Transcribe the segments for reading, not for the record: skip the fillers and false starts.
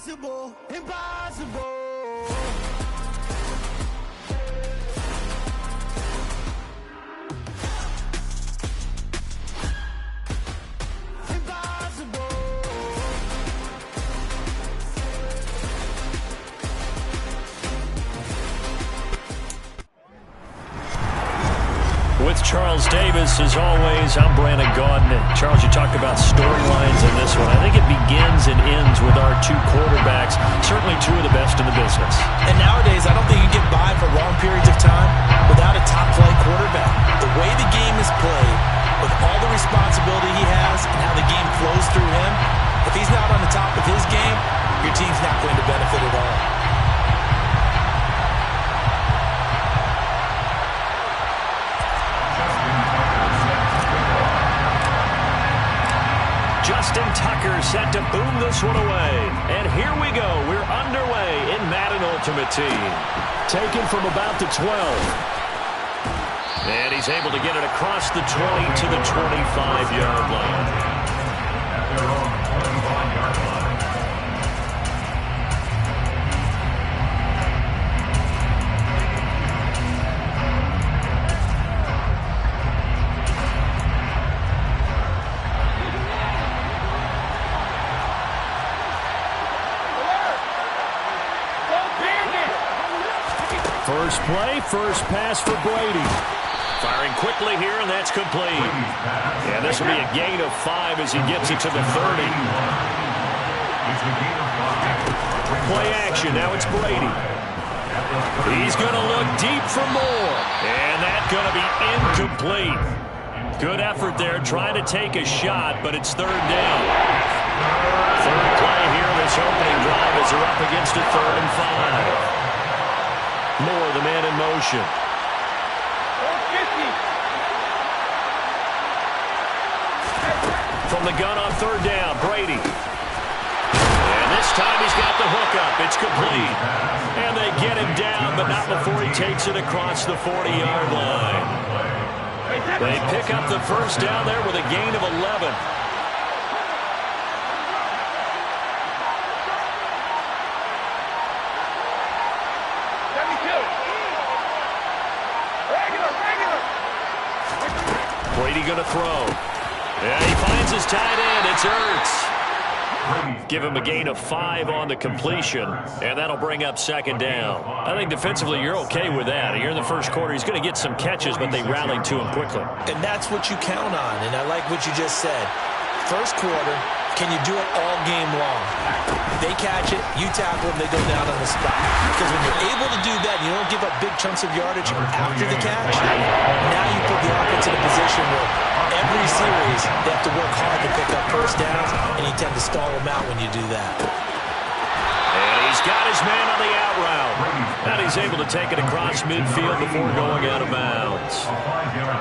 Impossible, impossible. With Charles Davis, as always, I'm Brandon Gaudin. Charles, you talked about storylines in this one. I think it begins and ends with our two quarterbacks, certainly two of the best in the business. And nowadays, I don't think you get by for long periods of time without a top-flight quarterback. The way the game is played, with all the responsibility he has and how the game flows through him, if he's not on the top of his game, your team's not going to benefit at all. Justin Tucker set to boom this one away. And here we go. We're underway in Madden Ultimate Team. Taken from about the 12. And he's able to get it across the 20 to the 25-yard line. First play, first pass for Brady. Firing quickly here, and that's complete. And this will be a gain of 5 as he gets it to the 30. Play action, now it's Brady. He's going to look deep for more. And that's going to be incomplete. Good effort there, trying to take a shot, but it's third down. Third play here, this opening drive as they're up against a 3rd and 5. Moore, the man in motion. From the gun on third down, Brady. And this time he's got the hookup. It's complete. And they get him down, but not before he takes it across the 40-yard line. They pick up the first down there with a gain of 11. Brady going to throw. And he finds his tight end. It's Ertz. Give him a gain of 5 on the completion, and that'll bring up second down. I think defensively you're okay with that. Here in the first quarter, he's going to get some catches, but they rallied to him quickly. And that's what you count on, and I like what you just said. First quarter, can you do it all game long? They catch it, you tackle them, they go down on the spot. Because when you're able to do that, you don't give up big chunks of yardage after the catch, now you put the offense in a position where every series they have to work hard to pick up first downs, and you tend to stall them out when you do that. And he's got his man on the out route. And he's able to take it across midfield before going out of bounds.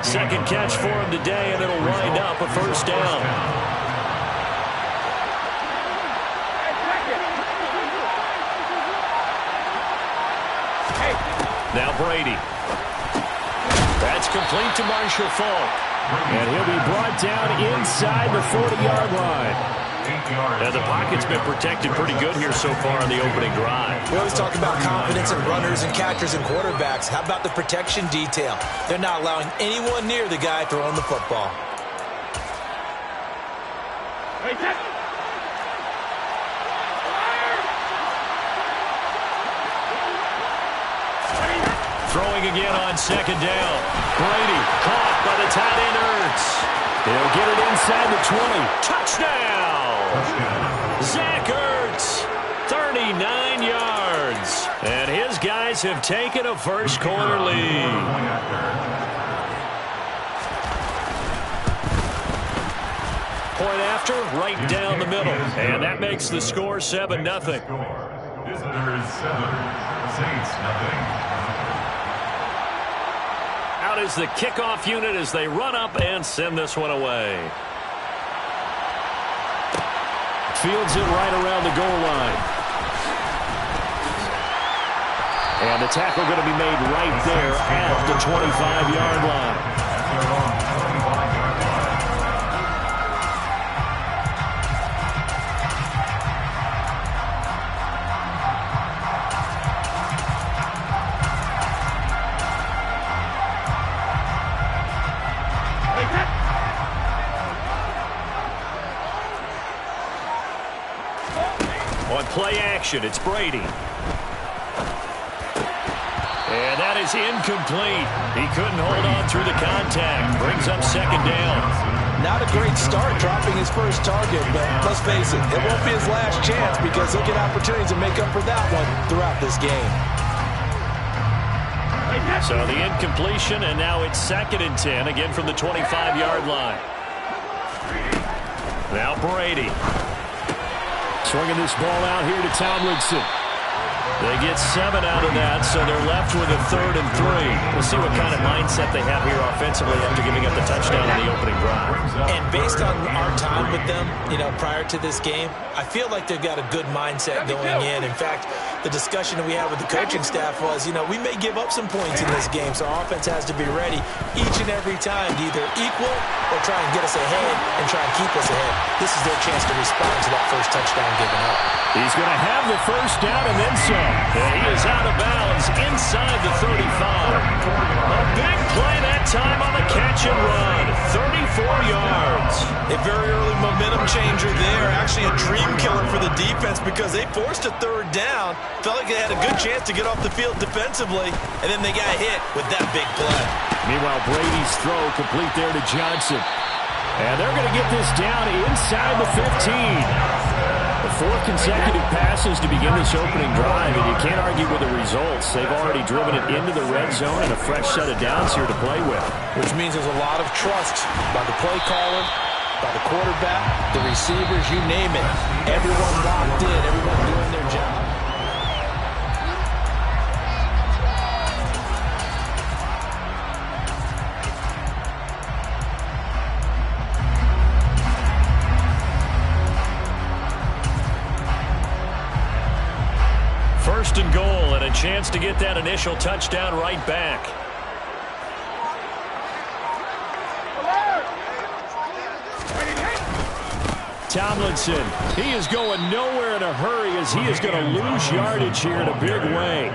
Second catch for him today, and it'll wind up a first down. Now Brady. That's complete to Marshall Faulk. And he'll be brought down inside the 40-yard line. And the pocket's been protected pretty good here so far on the opening drive. We always talk about confidence in runners and catchers and quarterbacks. How about the protection detail? They're not allowing anyone near the guy throwing the football. Throwing again on second down. Brady caught by the tight end Ertz. He'll get it inside the 20. Touchdown! Zach Ertz, 39 yards. And his guys have taken a first quarter lead. Point after, right down the middle. And that makes the score 7-0. Visitors 7, Saints nothing. Out is the kickoff unit as they run up and send this one away. Fields it right around the goal line. And the tackle going to be made right there at the 25-yard line. On play action, it's Brady. And that is incomplete. He couldn't hold on through the contact. Brings up second down. Not a great start dropping his first target, but let's face it, it won't be his last chance because he'll get opportunities to make up for that one throughout this game. So the incompletion, and now it's 2nd and 10, again from the 25-yard line. Now Brady. Swinging this ball out here to Tomlinson. They get 7 out of that, so they're left with a 3rd and 3. We'll see what kind of mindset they have here offensively after giving up the touchdown in the opening drive. And based on our time with them, prior to this game, I feel like they've got a good mindset going in. In fact, the discussion that we had with the coaching staff was, we may give up some points in this game, so our offense has to be ready each and every time to either equal or try and get us ahead and try and keep us ahead. This is their chance to respond to that first touchdown given up. He's going to have the first down and then some. And he is out of bounds inside the 35. A big play that time on the catch and run. 34 yards. A very early momentum changer there. Actually a dream killer for the defense because they forced a 3rd down. Felt like they had a good chance to get off the field defensively, and then they got hit with that big play. Meanwhile, Brady's throw complete there to Johnson. And they're going to get this down inside the 15. 4 consecutive passes to begin this opening drive, and you can't argue with the results. They've already driven it into the red zone and a fresh set of downs here to play with. Which means there's a lot of trust by the play caller, by the quarterback, the receivers, you name it. Everyone locked in, everyone doing their job. First and goal, and a chance to get that initial touchdown right back. Tomlinson, he is going nowhere in a hurry as he is going to lose yardage here in a big way.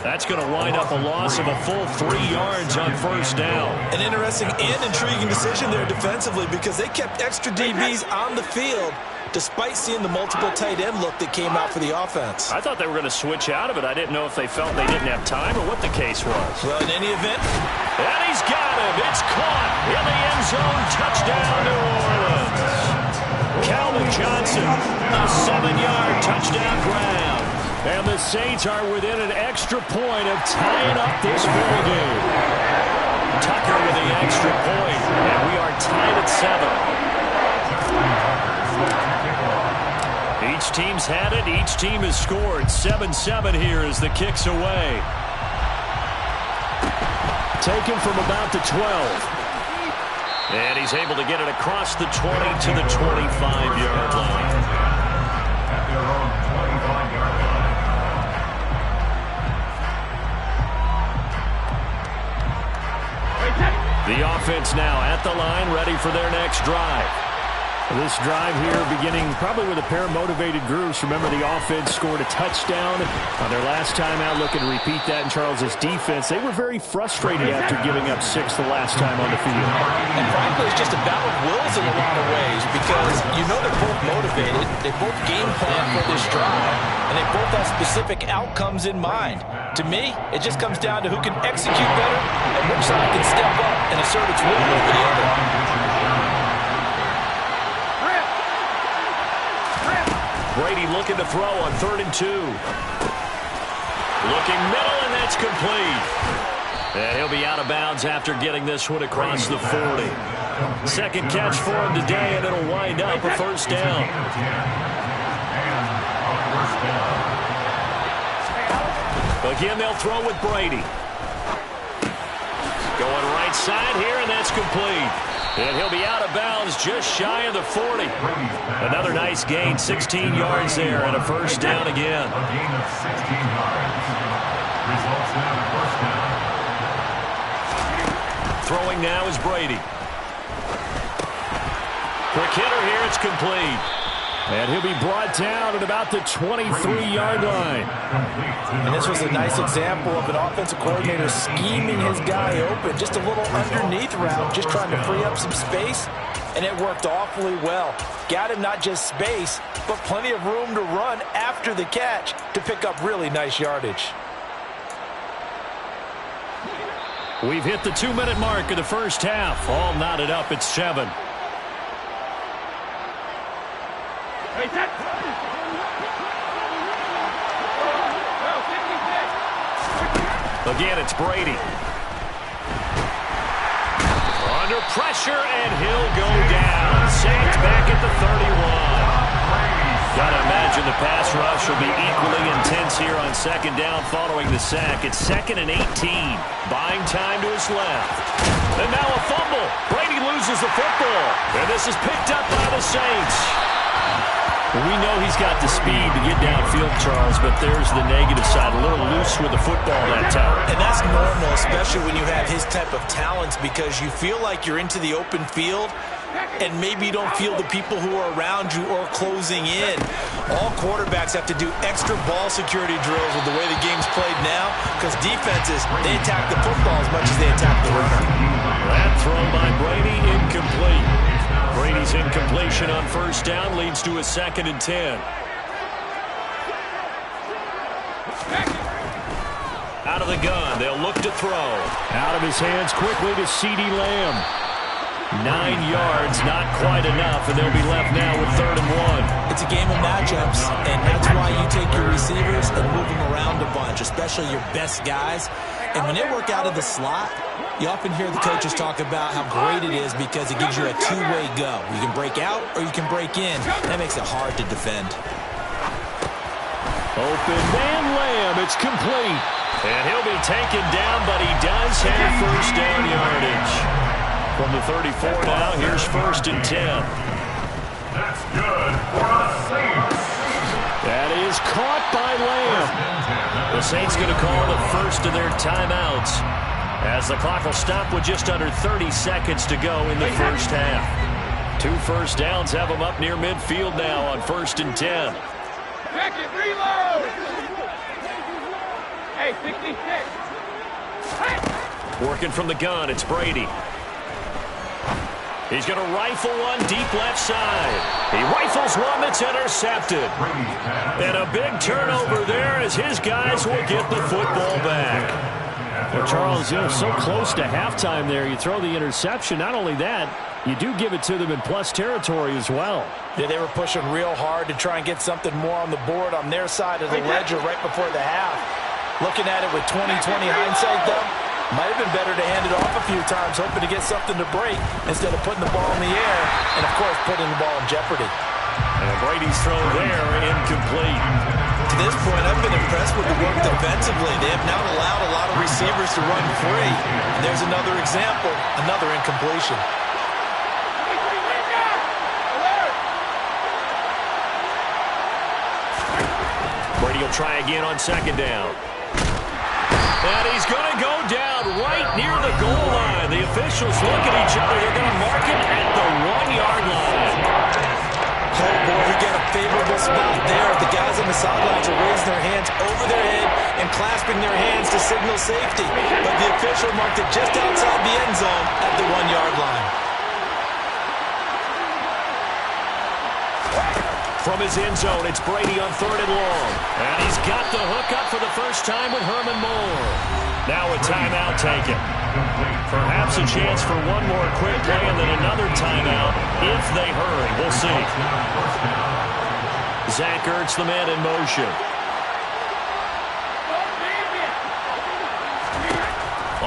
That's going to wind up a loss of a full 3 yards on first down. An interesting and intriguing decision there defensively because they kept extra DBs on the field despite seeing the multiple tight end look that came out for the offense. I thought they were going to switch out of it. I didn't know if they felt they didn't have time or what the case was. Well, in any event. And he's got him. It's caught in the end zone. Touchdown, New Orleans. Calvin Johnson, a 7-yard touchdown grab. And the Saints are within an extra point of tying up this ball game. Tucker with the extra point, and we are tied at 7. Each team's had it. Each team has scored. 7-7 here as the kick's away. Taken from about the 12. And he's able to get it across the 20 to the 25-yard line. At their own 25-yard line. The offense now at the line, ready for their next drive. This drive here beginning probably with a pair of motivated groups. Remember, the offense scored a touchdown on their last time out. Looking to repeat that in Charles's defense. They were very frustrated after giving up 6 the last time on the field. And frankly, it's just a battle of wills in a lot of ways because they're both motivated. They both game plan for this drive, and they both have specific outcomes in mind. To me, it just comes down to who can execute better and which side can step up and assert its will over the other. Brady looking to throw on 3rd and 2. Looking middle, and that's complete. And he'll be out of bounds after getting this one across the 40. Second catch for him today, and it'll wind up a first down. Again, they'll throw with Brady. Going right side here, and that's complete. And he'll be out of bounds just shy of the 40. Another nice gain, 16 yards there, and a first down again. A gain of 16 yards. Results in a first down. Throwing now is Brady. Quick hitter here, it's complete. And he'll be brought down at about the 23-yard line. And this was a nice example of an offensive coordinator scheming his guy open. Just a little underneath route, just trying to free up some space. And it worked awfully well. Got him not just space, but plenty of room to run after after the catch to pick up really nice yardage. We've hit the 2-minute mark of the first half. All knotted up at 7. Again, it's Brady. Under pressure, and he'll go down. Sacked back at the 31. Gotta imagine the pass rush will be equally intense here on second down following the sack. It's 2nd and 18. Buying time to his left. And now a fumble. Brady loses the football. And this is picked up by the Saints. We know he's got the speed to get downfield, Charles, but there's the negative side. A little loose with the football that time. And that's normal, especially when you have his type of talents, because you feel like you're into the open field and maybe you don't feel the people who are around you or closing in. All quarterbacks have to do extra ball security drills with the way the game's played now, because defenses, they attack the football as much as they attack the runner. That throw by Brady, incomplete. Brady's incompletion on first down leads to a 2nd and 10. Out of the gun, they'll look to throw. Out of his hands quickly to CeeDee Lamb. 9 yards, not quite enough, and they'll be left now with 3rd and 1. It's a game of matchups, and that's why you take your receivers and move them around a bunch, especially your best guys. And when they work out of the slot, you often hear the coaches talk about how great it is because it gives you a two-way go. You can break out or you can break in. That makes it hard to defend. Open man Lamb, it's complete. And he'll be taken down, but he does have first down yardage. From the 34 now, here's 1st and 10. That's good for the Saints. That is caught by Lamb. The Saints going to call the first of their timeouts, as the clock will stop with just under 30 seconds to go in the first half. 2 first downs have them up near midfield now on 1st and 10. Second reload. Hey, 66. Working from the gun, it's Brady. He's going to rifle one deep left side. He rifles one that's intercepted. And a big turnover there as his guys will get the football back. Well, Charles, so close to halftime there. You throw the interception. Not only that, you do give it to them in plus territory as well. Yeah, they were pushing real hard to try and get something more on the board on their side of the ledger right before the half. Looking at it with 20/20 hindsight, though, might have been better to hand it off a few times, hoping to get something to break instead of putting the ball in the air and, of course, putting the ball in jeopardy. And Brady's throw there, incomplete. To this point, I've been impressed with the work defensively. They have not allowed a lot of receivers to run free. And there's another example, another incompletion. Brady will try again on 2nd down. And he's going to go down right near the goal line. The officials look at each other. They're going to mark it at the 1-yard line. Oh, boy, he got a favorable spot there. The guys on the sidelines are raising their hands over their head and clasping their hands to signal safety. But the official marked it just outside the end zone at the 1-yard line. From his end zone, it's Brady on 3rd and long. And he's got the hook up for the first time with Herman Moore. Now a timeout taken. Perhaps a chance for one more quick play and then another timeout if they hurry. We'll see. Zach Ertz, the man in motion.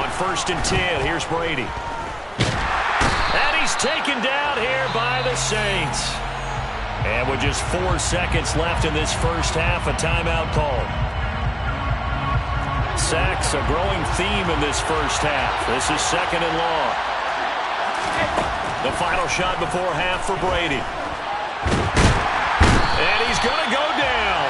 On 1st and 10, here's Brady. And he's taken down here by the Saints. And with just 4 seconds left in this first half, a timeout call. Sacks, a growing theme in this first half. This is 2nd and long. The final shot before half for Brady. And he's going to go down.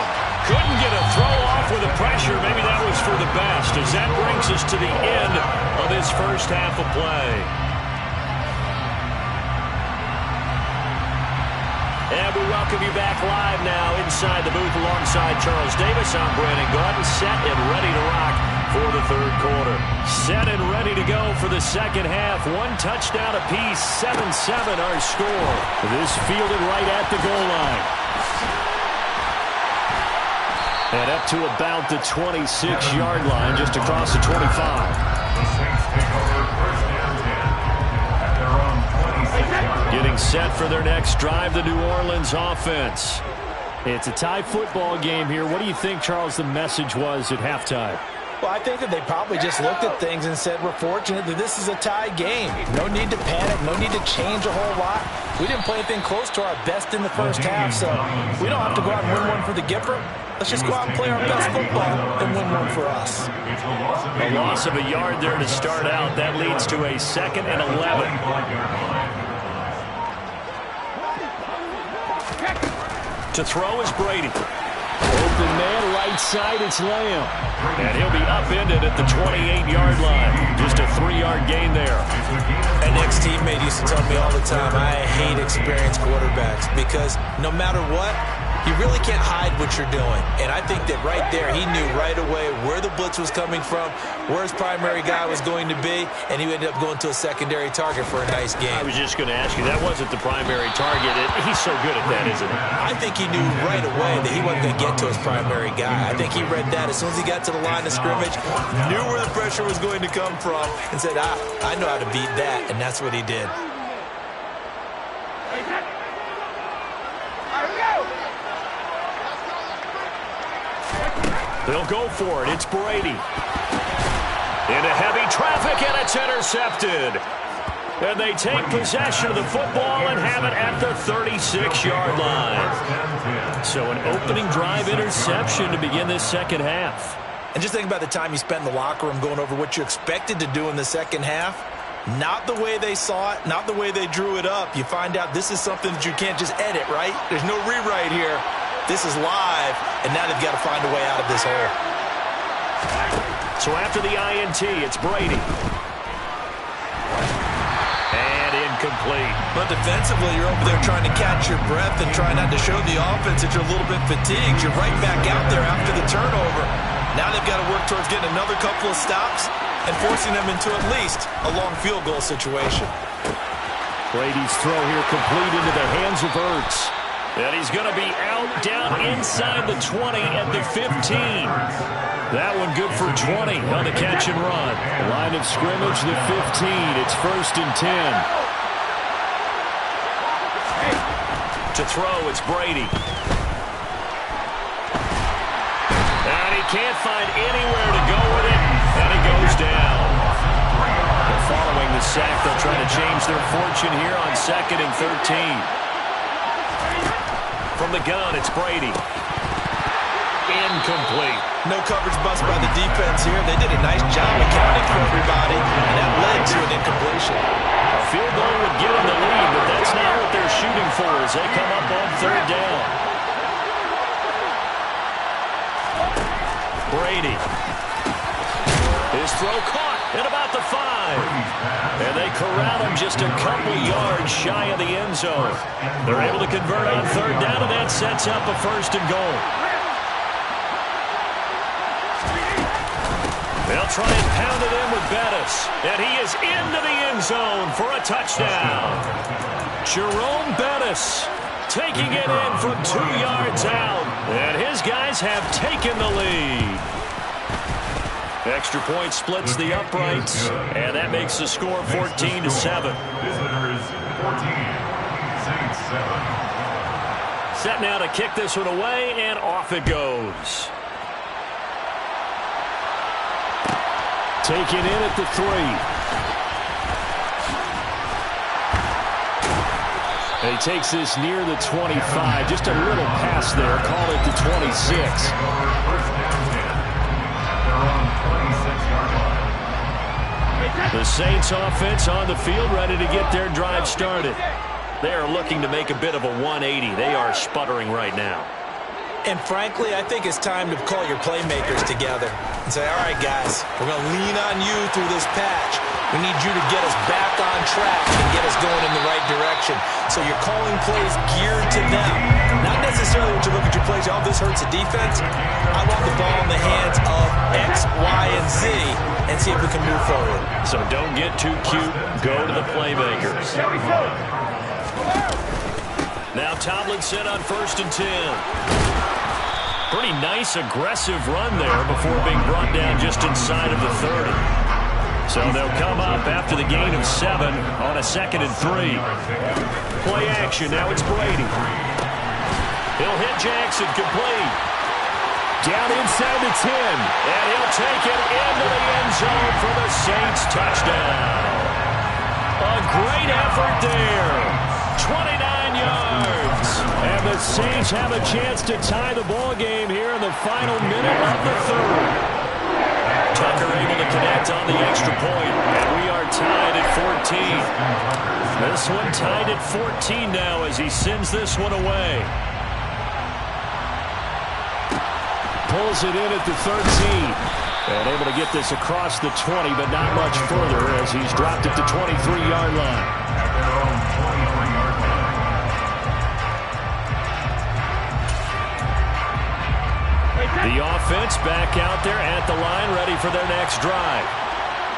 Couldn't get a throw off with the pressure. Maybe that was for the best, as that brings us to the end of this first half of play. And we welcome you back live now inside the booth alongside Charles Davis. I'm Brandon Gaudin, set and ready to rock for the 3rd quarter. Set and ready to go for the 2nd half. 1 touchdown apiece, 7-7 our score. This fielded right at the goal line. And up to about the 26-yard line, just across the 25. The Saints take over first and 10 at their own 26-yard line. Getting set for their next drive, the New Orleans offense. It's a tie football game here. What do you think, Charles, the message was at halftime? Well, I think that they probably just looked at things and said, we're fortunate that this is a tie game. No need to panic. No need to change a whole lot. We didn't play anything close to our best in the first half, so we don't have to go out and win one for the Gipper. Let's just go out and play our best football and win one for us. A loss of a yard there to start out. That leads to a 2nd and 11. To throw is Brady. Open man, right side, it's Lamb. And he'll be upended at the 28-yard line. Just a 3-yard gain there. An ex-teammate used to tell me all the time, I hate experienced quarterbacks because no matter what, you really can't hide what you're doing. And I think that right there, he knew right away where the blitz was coming from, where his primary guy was going to be, and he ended up going to a secondary target for a nice game. I was just going to ask you, that wasn't the primary target. He's so good at that, isn't he? I think he knew right away that he wasn't going to get to his primary guy. I think he read that as soon as he got to the line of scrimmage, knew where the pressure was going to come from, and said, I know how to beat that, and that's what he did. They'll go for it. It's Brady. Into heavy traffic, and it's intercepted. And they take possession of the football and have it at the 36-yard line. So an opening drive interception to begin this second half. And just think about the time you spent in the locker room going over what you expected to do in the second half. Not the way they saw it, not the way they drew it up. You find out this is something that you can't just edit, right? There's no rewrite here. This is live, and now they've got to find a way out of this hole. So after the INT, it's Brady. And incomplete. But defensively, you're over there trying to catch your breath and trying not to show the offense that you're a little bit fatigued. You're right back out there after the turnover. Now they've got to work towards getting another couple of stops and forcing them into at least a long field goal situation. Brady's throw here complete into the hands of Ertz. And he's going to be out down inside the 20 at the 15. That one good for 20 on the catch and run. Line of scrimmage, the 15. It's 1st and 10. To throw, it's Brady. And he can't find anywhere to go with it. And he goes down. And following the sack, they'll try to change their fortune here on 2nd and 13. From the gun, it's Brady. Incomplete. No coverage bust by the defense here. They did a nice job accounting for everybody, and that led to an incompletion. A field goal would give them the lead, but that's not what they're shooting for as they come up on 3rd down. Brady. His throw caught at about the 5. And they corral him just a couple yards shy of the end zone. They're able to convert on 3rd down, and that sets up a 1st and goal. They'll try and pound it in with Bettis. And he is into the end zone for a touchdown. Jerome Bettis taking it in from 2 yards out. And his guys have taken the lead. Extra point splits the uprights, and that makes the score 14-7. Visitors 14, Saints 7. Set now to kick this one away, and off it goes. Taken in at the 3. And he takes this near the 25. Just a little pass there. Call it the 26. The Saints offense on the field, ready to get their drive started. They are looking to make a bit of a 180. They are sputtering right now. And frankly, I think it's time to call your playmakers together and say, all right, guys, we're going to lean on you through this patch. We need you to get us back on track and get us going in the right direction. So you're calling plays geared to them. Not necessarily when you look at your plays, oh, this hurts the defense. I want the ball in the hands of X, Y, and Z and see if we can move forward. So don't get too cute. Go to the playmakers. Now Tomlinson on 1st and 10. Pretty nice, aggressive run there before being brought down just inside of the 30. So they'll come up after the gain of 7 on a 2nd and 3. Play action. Now it's Brady. He'll hit Jackson complete. Down inside the 10. And he'll take it into the end zone for the Saints touchdown. A great effort there. 29 yards. And the Saints have a chance to tie the ball game here in the final minute of the 3rd. Tucker able to connect on the extra point. And we are tied at 14. This one tied at 14 now as he sends this one away. Pulls it in at the 13. And able to get this across the 20, but not much further as he's dropped at the 23-yard line. The offense back out there at the line, ready for their next drive.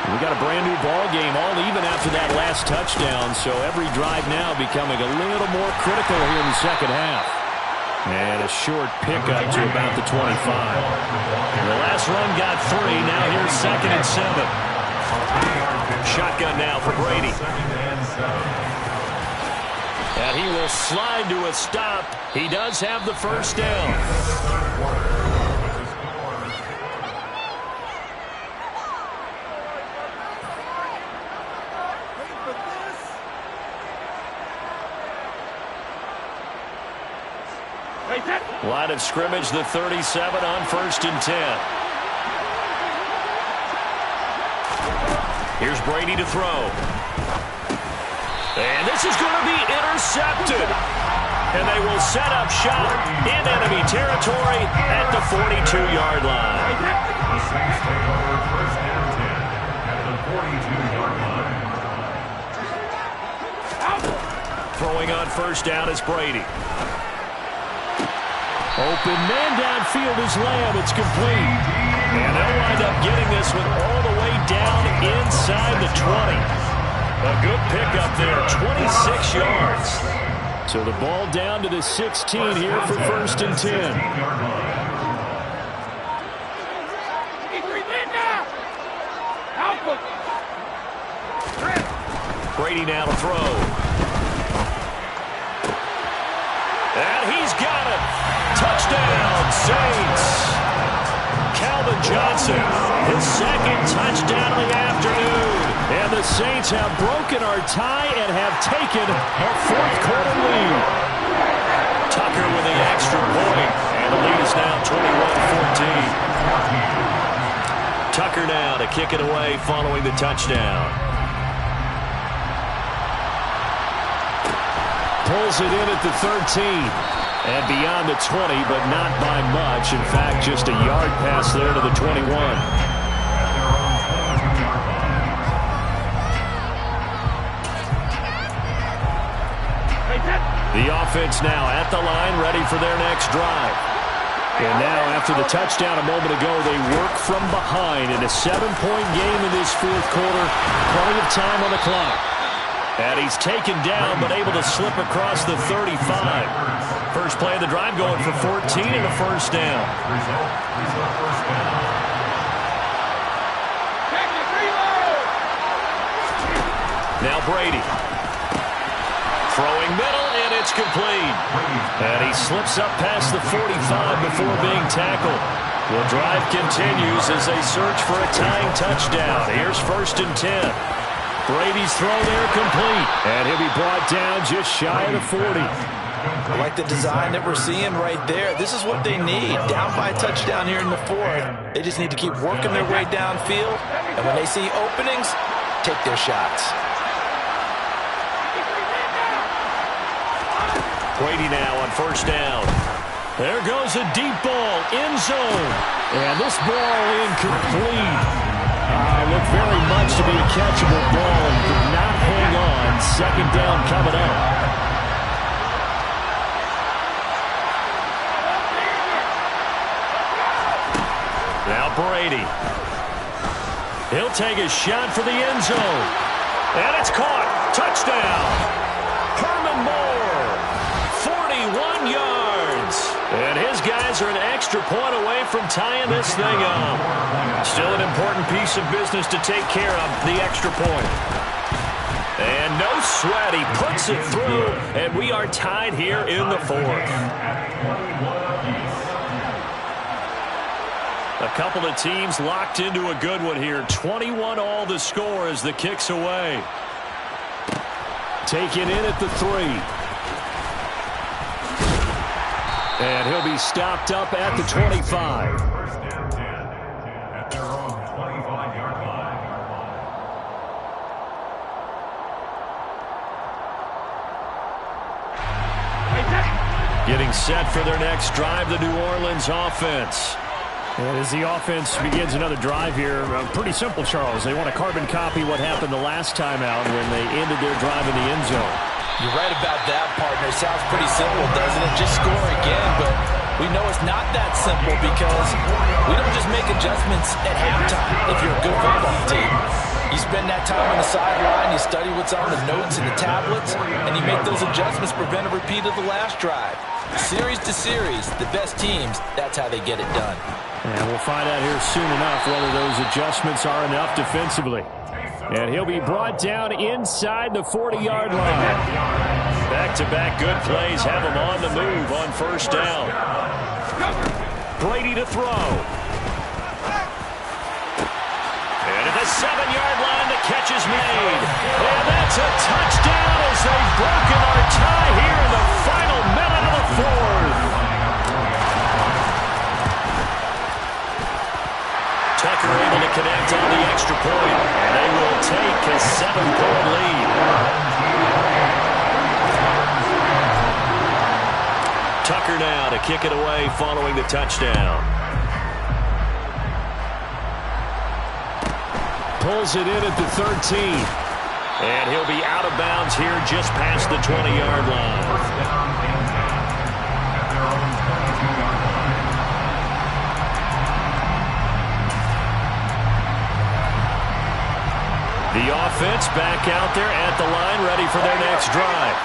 We got a brand new ball game, all even after that last touchdown, so every drive now becoming a little more critical here in the second half. And a short pickup to about the 25. The last run got 3. Now here's 2nd and 7. Shotgun now for Brady. And he will slide to a stop. He does have the first down. Line of scrimmage, the 37 on 1st and 10. Here's Brady to throw. And this is going to be intercepted. And they will set up shop in enemy territory at the 42-yard line. The Saints take over 1st and 10 at the 42-yard line. Throwing on first down is Brady. Open man downfield is Lamb. It's complete. And they'll wind up getting this one all the way down inside the 20. A good pickup there, 26 yards. So the ball down to the 16 here for 1st and 10. Brady now to throw. And he's got it. Touchdown, Saints. Calvin Johnson, his 2nd touchdown of the afternoon. And the Saints have broken our tie and have taken a 4th quarter lead. Tucker with the extra point. And the lead is now 21-14. Tucker now to kick it away following the touchdown. Pulls it in at the 13. And beyond the 20, but not by much. In fact, just a yard pass there to the 21. The offense now at the line, ready for their next drive. And now, after the touchdown a moment ago, they work from behind in a 7-point game in this 4th quarter. Plenty of time on the clock. And he's taken down, but able to slip across the 35. First play of the drive going for 14 and a first down. Now Brady. Throwing middle, and it's complete. And he slips up past the 45 before being tackled. The drive continues as they search for a tying touchdown. Here's 1st and 10. Brady's throw there complete. And he'll be brought down just shy of the 40. I like the design that we're seeing right there. This is what they need. Down by a touchdown here in the 4th. They just need to keep working their way downfield. And when they see openings, take their shots. Brady now on first down. There goes a deep ball, end zone. And this ball incomplete. Looked very much to be a catchable ball and did not hang on. 2nd down coming up. Now Brady. He'll take a shot for the end zone. And it's caught. Touchdown. Herman Moore. 41 yards. And his guys are an extra extra point away from tying this thing up. Still an important piece of business to take care of, the extra point. And no sweat, he puts it through, and we are tied here in the fourth. A couple of teams locked into a good one here. 21 all the score as the kick's away. Taken in at the 3. And he'll be stopped up at the 25. First and 10 at their own 25-yard line. Getting set for their next drive, the New Orleans offense. And as the offense begins another drive here, pretty simple, Charles. They want to carbon copy what happened the last time out when they ended their drive in the end zone. You're right about that, partner. Sounds pretty simple, doesn't it? Just score again, but we know it's not that simple because we don't just make adjustments at halftime if you're a good football team. You spend that time on the sideline, you study what's on the notes and the tablets, and you make those adjustments to prevent a repeat of the last drive. Series to series, the best teams, that's how they get it done. And we'll find out here soon enough whether those adjustments are enough defensively. And he'll be brought down inside the 40-yard line. Back-to-back good plays have him on the move on first down. Brady to throw. And at the 7-yard line, the catch is made. And that's a touchdown as they've broken our tie here in the final minute of the fourth. Tucker able to connect on the extra point, and they will take a 7-point lead. Tucker now to kick it away following the touchdown. Pulls it in at the 13. And he'll be out of bounds here just past the 20-yard line. First down and 10 at their own 22-yard line. The offense back out there at the line, ready for their next drive.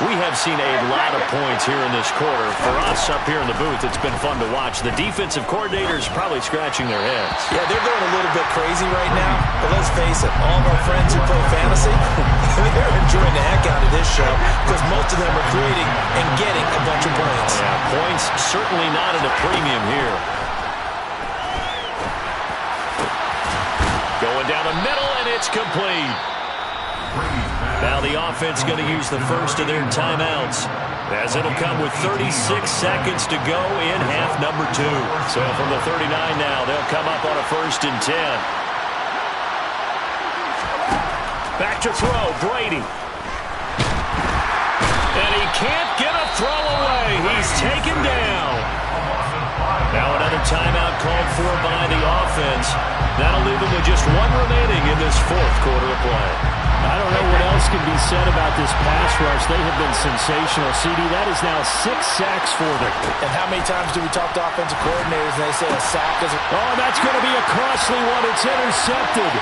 We have seen a lot of points here in this quarter. For us up here in the booth, it's been fun to watch. The defensive coordinators probably scratching their heads. Yeah, they're going a little bit crazy right now, but let's face it, all of our friends who play fantasy, they're enjoying the heck out of this show because most of them are creating and getting a bunch of points. Yeah, points certainly not at a premium here. Going down the middle, and it's complete. Now the offense going to use the first of their timeouts, as it'll come with 36 seconds to go in half number 2. So from the 39 now, they'll come up on a 1st and 10. Back to throw, Brady. And he can't get a throw away. He's taken down. Now another timeout called for by the offense. That'll leave them with just 1 remaining in this 4th quarter of play. I don't know what else can be said about this pass rush. They have been sensational, CD. That is now 6 sacks for them. And how many times do we talk to offensive coordinators and they say a sack is a... Oh, that's going to be a costly one. It's intercepted.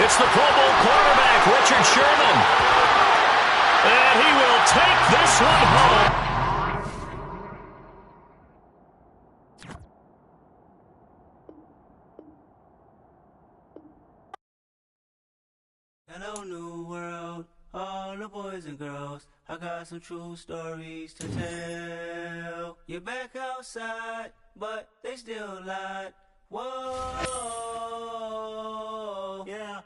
It's the Pro Bowl quarterback, Richard Sherman. And he will take this one home. Hello, new world, all the boys and girls. I got some true stories to tell. You're back outside, but they still lied. Whoa, yeah.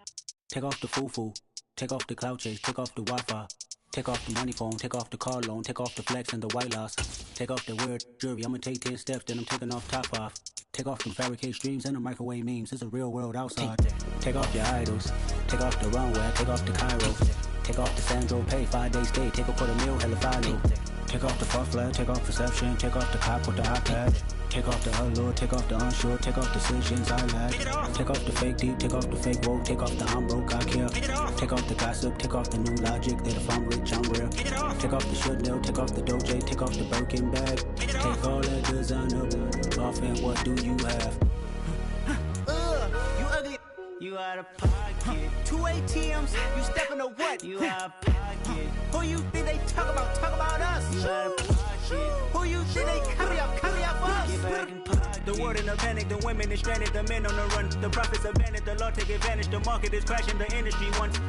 Take off the foo-foo, take off the cloud chase, take off the Wi-Fi. Take off the money phone, take off the car loan, take off the flex and the white loss. Take off the weird jewelry, I'ma take 10 steps, then I'm taking off top off. Take off them fabricate streams and the microwave memes, it's a real world outside. Take off your idols, take off the runway, take off the Cairo. Take off the Sandro Pay, 5-day stay, take a $250,000, hella follow. Take off the far flag, take off perception, take off the cop with the iPad. Take off the allure, take off the unsure, take off decisions I lack. Take off the fake deep, take off the fake woke, take off the I'm broke, I care. Take off the gossip, take off the new logic, that if I'm rich, I'm real. Take off the Chanel, take off the Doja, take off the Birkin bag. Take all that designer off and what do you have? You ugly. You out of pocket. 2 ATMs, you stepping to what? You out of pocket. Who you think they talk about? Talk about us. You out of pocket. shit. Who you think they carry up us? Get back in pocket. The world in a panic, the women is stranded, the men on the run. The profits abandoned, the law take advantage. The market is crashing, the industry wants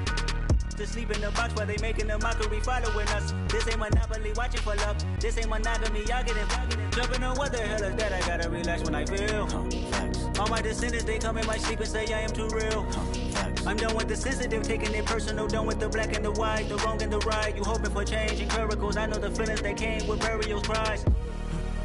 to sleep in the box while they making a mockery following us. This ain't Monopoly, watching for love. This ain't monogamy, y'all get it. Jumping on what the hell is that? I gotta relax when I feel. All my descendants, they come in my sleep and say I am too real. I'm done with the sensitive, taking it personal. Done with the black and the white, the wrong and the right. You hoping for change and miracles. I know the feelings that came with burial cries.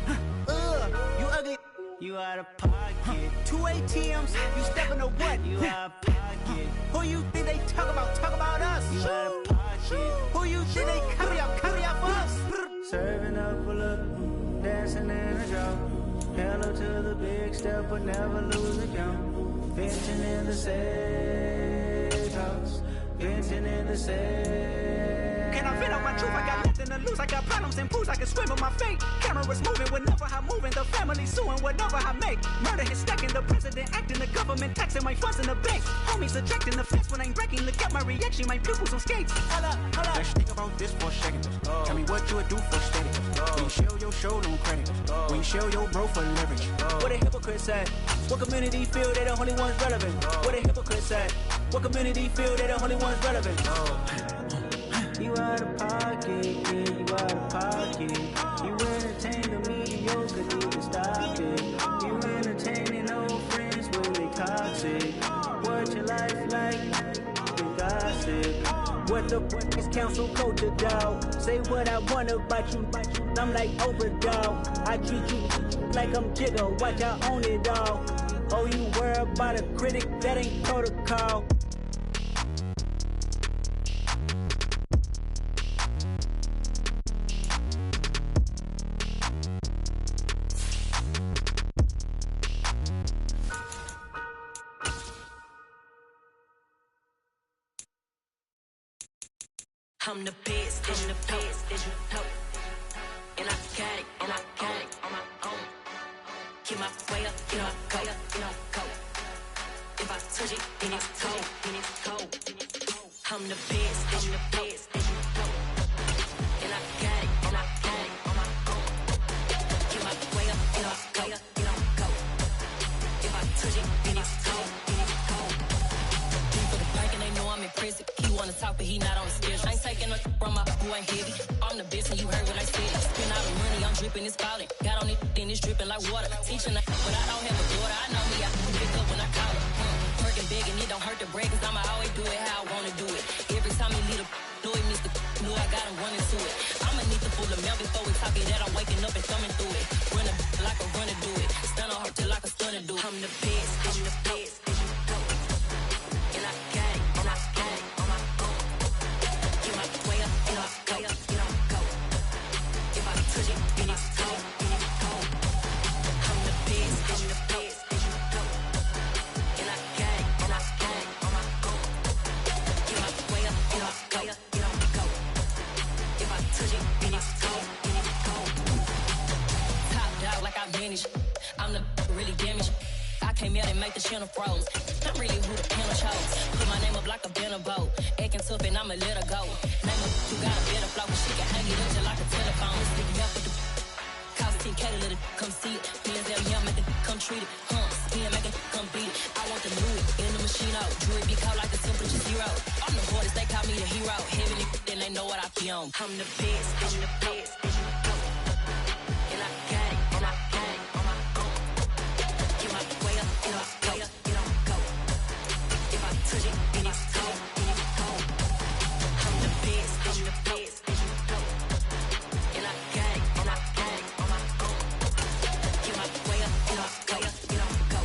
You ugly. You out of pocket. 2 ATMs, you stepping to what? You out of pocket. Who you think they talk about us? You out of pocket. Who you think they carry up us? Serving up, pull up, dancing in a drought. Hello to the big step, but never lose a count. Venting in the safe house. Venting in the safe. Can I vent out my truth? I got nothing to lose. I got problems and pools. I can swim with my fate. Cameras moving whenever I'm moving. The family suing whatever I make. Murder is stacking. The president acting. The government taxing my funds in the bank. Homies ejecting the fence when I'm breaking. Look at my reaction. My pupils on skates. Hold up. Let's think about this for a second. Tell me what you would do for steady. When you show your show no credit. When you show your bro for leverage. What a hypocrite said. What community feel they the only ones relevant? What a hypocrite said. What community feel they the only ones relevant? You out of pocket, yeah, you out of pocket. You entertain the mediocre, need to stop it. You entertaining old friends when they toxic. What your life like? You gossip. What the fuck is council culture, dog? Say what I want about you, I'm like overdog. I treat you like I'm Jigga, watch I own it all. Oh, you worry about a critic, that ain't protocol. I'm the best, and the best, and I got it, on my own. Get my way up, get my go. If I touch it, then it's cold. I'm the best, and I got it, on my own. Get my way up, get my go. If I touch it, then it's cold. For the bank and they know I'm in prison. He wanna talk, but he not on the schedule. I ain't taking no from my boy ain't heavy. I'm the best and you heard what I said. Spend all the money, I'm dripping, it's falling. Got on it, then it's dripping like water. Teaching but I don't have a daughter. I know me, I can pick up when I call her. Working big and it don't hurt to break, cause I'ma always do it how I wanna do it. Every time he lead a know it, Mr. Know I got him running to it. I'ma need to pull the mail before we talk it that I'm waking up and thumbing through it. Run a like a runner do it. Stun on her till like a stunner do it. I'm the best, and I got it, on my own. Get my way up, and I go. If I touch it, then it's cold. I'm the best, and I got it, on my own. Get my way up, and I go. If I touch it, then it's cold. Top dog like I vanished. I'm the really damaged. I came out and make the channel froze. I'm really who the panel chose. Put my name up like a banner boat. Acting tough and I'ma let her go. Name her, you got a better flow. She can hang it up just like a telephone. Stick me up with the cost 10K to let it come see it. Millions that young make it come treat it. Spin make it come beat it. I want the new it in the machine out. Jewelry be cold like the temperature 0. I'm the hardest, they call me the hero. Heaven and then they know what I be on. I'm the best, and I got it, on my own. Get my way up, and I go. If I touch it, then it's cold. I'm the best, and I got it, on my own. Get my way up, and I go.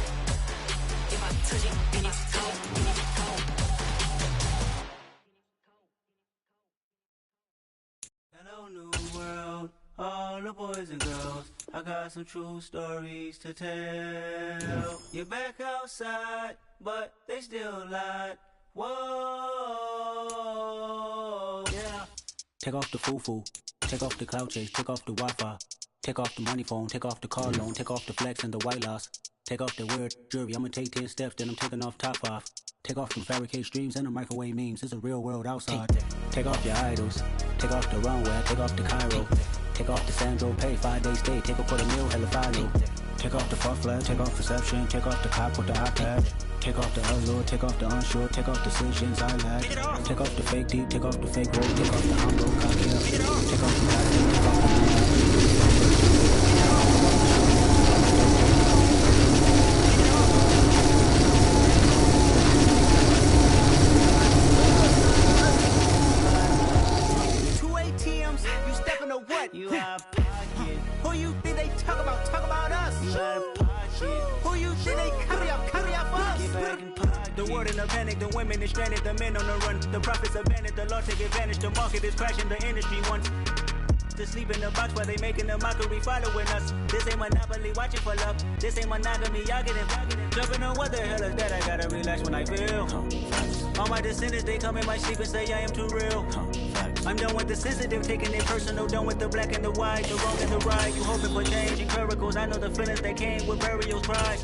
If I touch it, then it's cold. Hello, new world, all the boys and girls. I got some true stories to tell. You're back outside, but they still lied. Whoa, yeah. Take off the foo-foo, take off the cloud chase, take off the Wi-Fi, take off the money phone, take off the car loan, take off the flex and the white loss, take off the weird jewelry. I'ma take 10 steps, then I'm taking off top off. Take off them fabricated dreams and the microwave memes. It's a real world outside. Take off your idols. Take off the runway. Take off the Cairo. Take off the Sandro Pay. 5-day stay. Take a quarter meal. Hella final. Take off the far flag. Take off perception. Take off the cop with the iPad. Take off the allure. Take off the unsure. Take off decisions I lack. Take off the fake deep. Take off the fake road. Take off the humble cocky. Take off the plastic. Take off the 2 ATMs, you stepping to what? You out of pocket. Who you think they talk about? Talk about us. You out of pocket. Who you think they carry up for us? Get back in pocket. The world in a panic, the women is stranded, the men on the run. The profits abandoned, the law take advantage. The market is crashing, the industry wants to sleep in the box while they making a mockery following us. This ain't Monopoly, watching for love. This ain't monogamy, y'all get it. Jumping on what the hell is that? I gotta relax when I feel. All my descendants, they come in my sleep and say I am too real. I'm done with the sensitive, taking it personal. Done with the black and the white, the wrong and the right. You hoping for change and miracles. I know the feelings that came with burials, pride.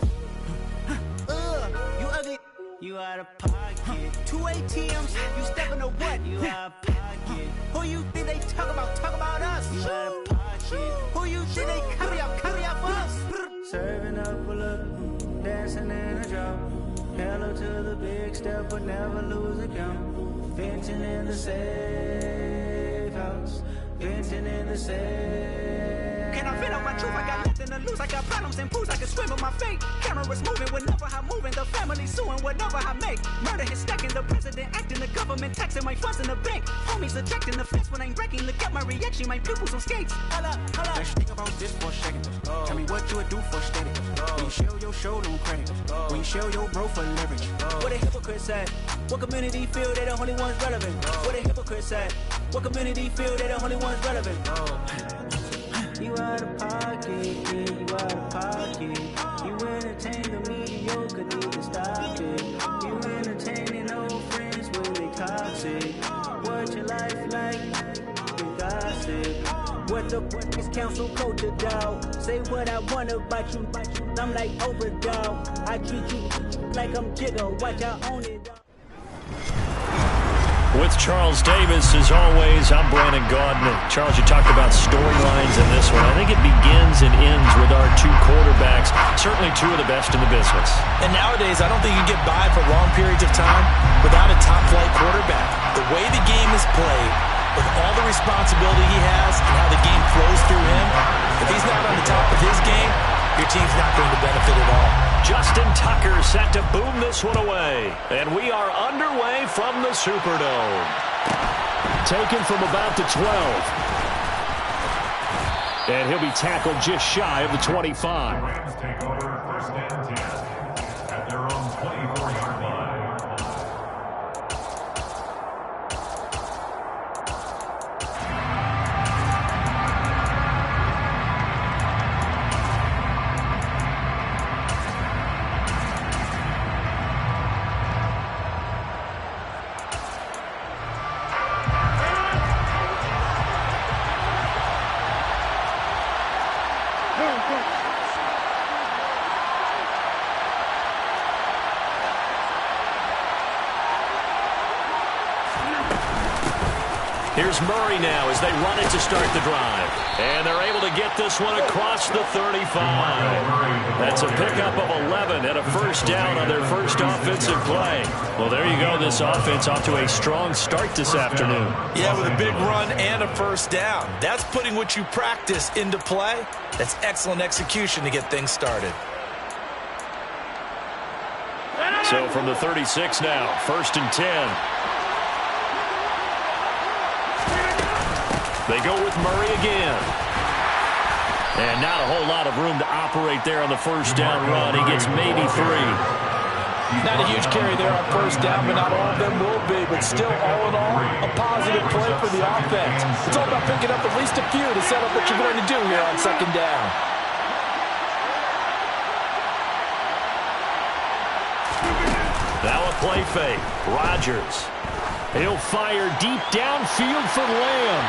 You ugly. You out of pocket. 2 ATMs, you stepping to what? You out of pocket. Who you think they talk about? Talk about us. You out of pocket. Who you think they carry up for us? Serving up a look, dancing in a drop. Hello to the big step, but never lose a count. Venting in the safe house. Venting in the safe. Can I fit out my truth? I got nothing to lose. I got problems and pools. I can swim with my fate. Cameras moving whenever I'm moving. The family suing whatever I make. Murder is stacking. The president acting. The government taxing my funds in the bank. Homies ejecting the fence when I'm breaking. Look at my reaction. My pupils on skates. Holla. Let's think about this for a second. Tell me what you would do for steady. When you show your show, no credit. When you show your bro for leverage. What a hypocrite said. What community feel they the only ones relevant? What a hypocrite said. What community feel they the only ones relevant? You out of pocket, yeah, you out of pocket. You entertain the mediocre, need to stop it. You entertaining old friends when they toxic. What your life like? You gossip. What the fuck is council culture, dog? Say what I want about you. I'm like overdog. I treat you like I'm Jigga. Watch I own it. With Charles Davis, as always, I'm Brandon Gaudin. Charles, you talked about storylines in this one. I think it begins and ends with our two quarterbacks, certainly two of the best in the business. And nowadays, I don't think you get by for long periods of time without a top-flight quarterback. The way the game is played, with all the responsibility he has and how the game flows through him, if he's not on the top of his game, your team's not going to benefit at all. Justin Tucker set to boom this one away. And we are underway from the Superdome. Taken from about the 12. And he'll be tackled just shy of the 25. The Rams take over first and 10 at their own 24-yard line. Here's Murray now as they run it to start the drive. And they're able to get this one across the 35. That's a pickup of 11 and a first down on their first offensive play. Well, there you go. This offense off to a strong start this afternoon. Yeah, with a big run and a first down. That's putting what you practice into play. That's excellent execution to get things started. So from the 36 now, first and 10. They go with Murray again. And not a whole lot of room to operate there on the first down run. He gets maybe 3. Not a huge carry there on first down, but not all of them will be. But still, all in all, a positive play for the offense. It's all about picking up at least a few to set up what you're going to do here on second down. Now a play fake. Rodgers. He'll fire deep downfield for Lamb.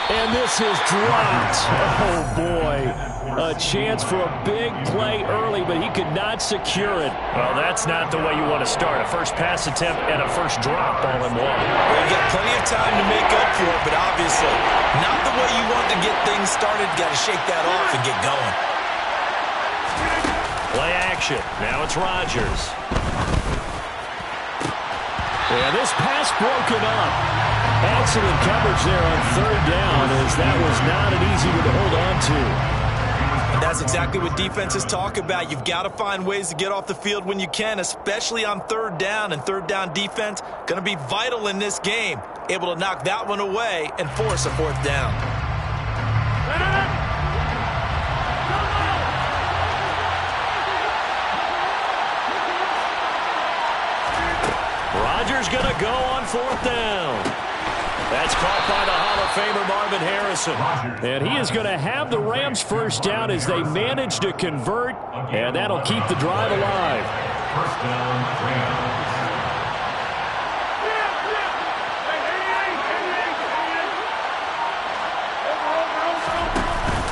And this is dropped. Oh, boy. A chance for a big play early, but he could not secure it. Well, that's not the way you want to start. A first pass attempt and a first drop all in one. Well, you've got plenty of time to make up for it, but obviously not the way you want to get things started. Got to shake that off and get going. Play action. Now it's Rodgers. And this pass broken up. Excellent coverage there on third down, as that was not an easy one to hold on to. And that's exactly what defenses talk about. You've got to find ways to get off the field when you can, especially on third down. And third down defense going to be vital in this game. Able to knock that one away and force a fourth down. Rodgers going to go on fourth down. That's caught by the Hall of Famer Marvin Harrison. And he is going to have the Rams first down as they manage to convert, and that'll keep the drive alive. First down, Rams.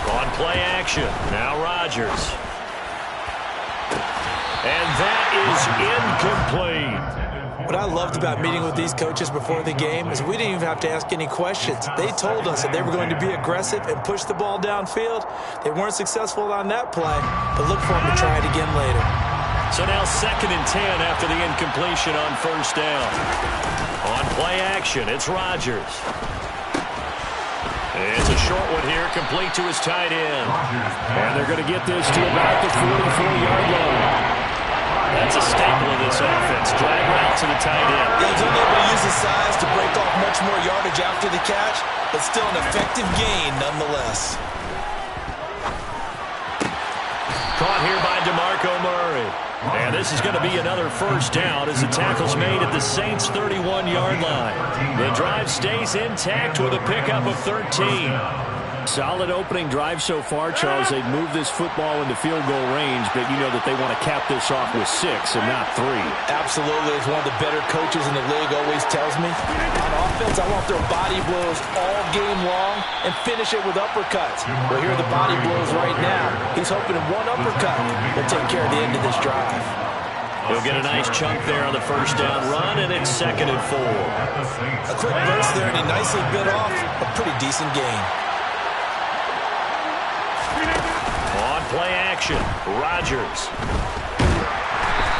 On play action, now Rodgers. And that is incomplete. What I loved about meeting with these coaches before the game is we didn't even have to ask any questions. They told us that they were going to be aggressive and push the ball downfield. They weren't successful on that play, but look for them to try it again later. So now 2nd and 10 after the incompletion on first down. On play action, it's Rodgers. It's a short one here, complete to his tight end. And they're going to get this to about the 44-yard line. That's a staple of this offense. Drag route to the tight end. Yeah, he's only able to use his size to break off much more yardage after the catch, but still an effective gain nonetheless. Caught here by DeMarco Murray. And this is going to be another first down as the tackle's made at the Saints' 31-yard line. The drive stays intact with a pickup of 13. Solid opening drive so far, Charles. They've moved this football into field goal range, but you know that they want to cap this off with 6 and not 3. Absolutely. As one of the better coaches in the league always tells me, on offense, I want their body blows all game long and finish it with uppercuts. Well, here are the body blows right now. He's hoping in one uppercut will take care of the end of this drive. He'll get a nice chunk there on the first down run, and it's 2nd and 4. A quick burst there, and he nicely bit off a pretty decent gain. On play action, Rodgers.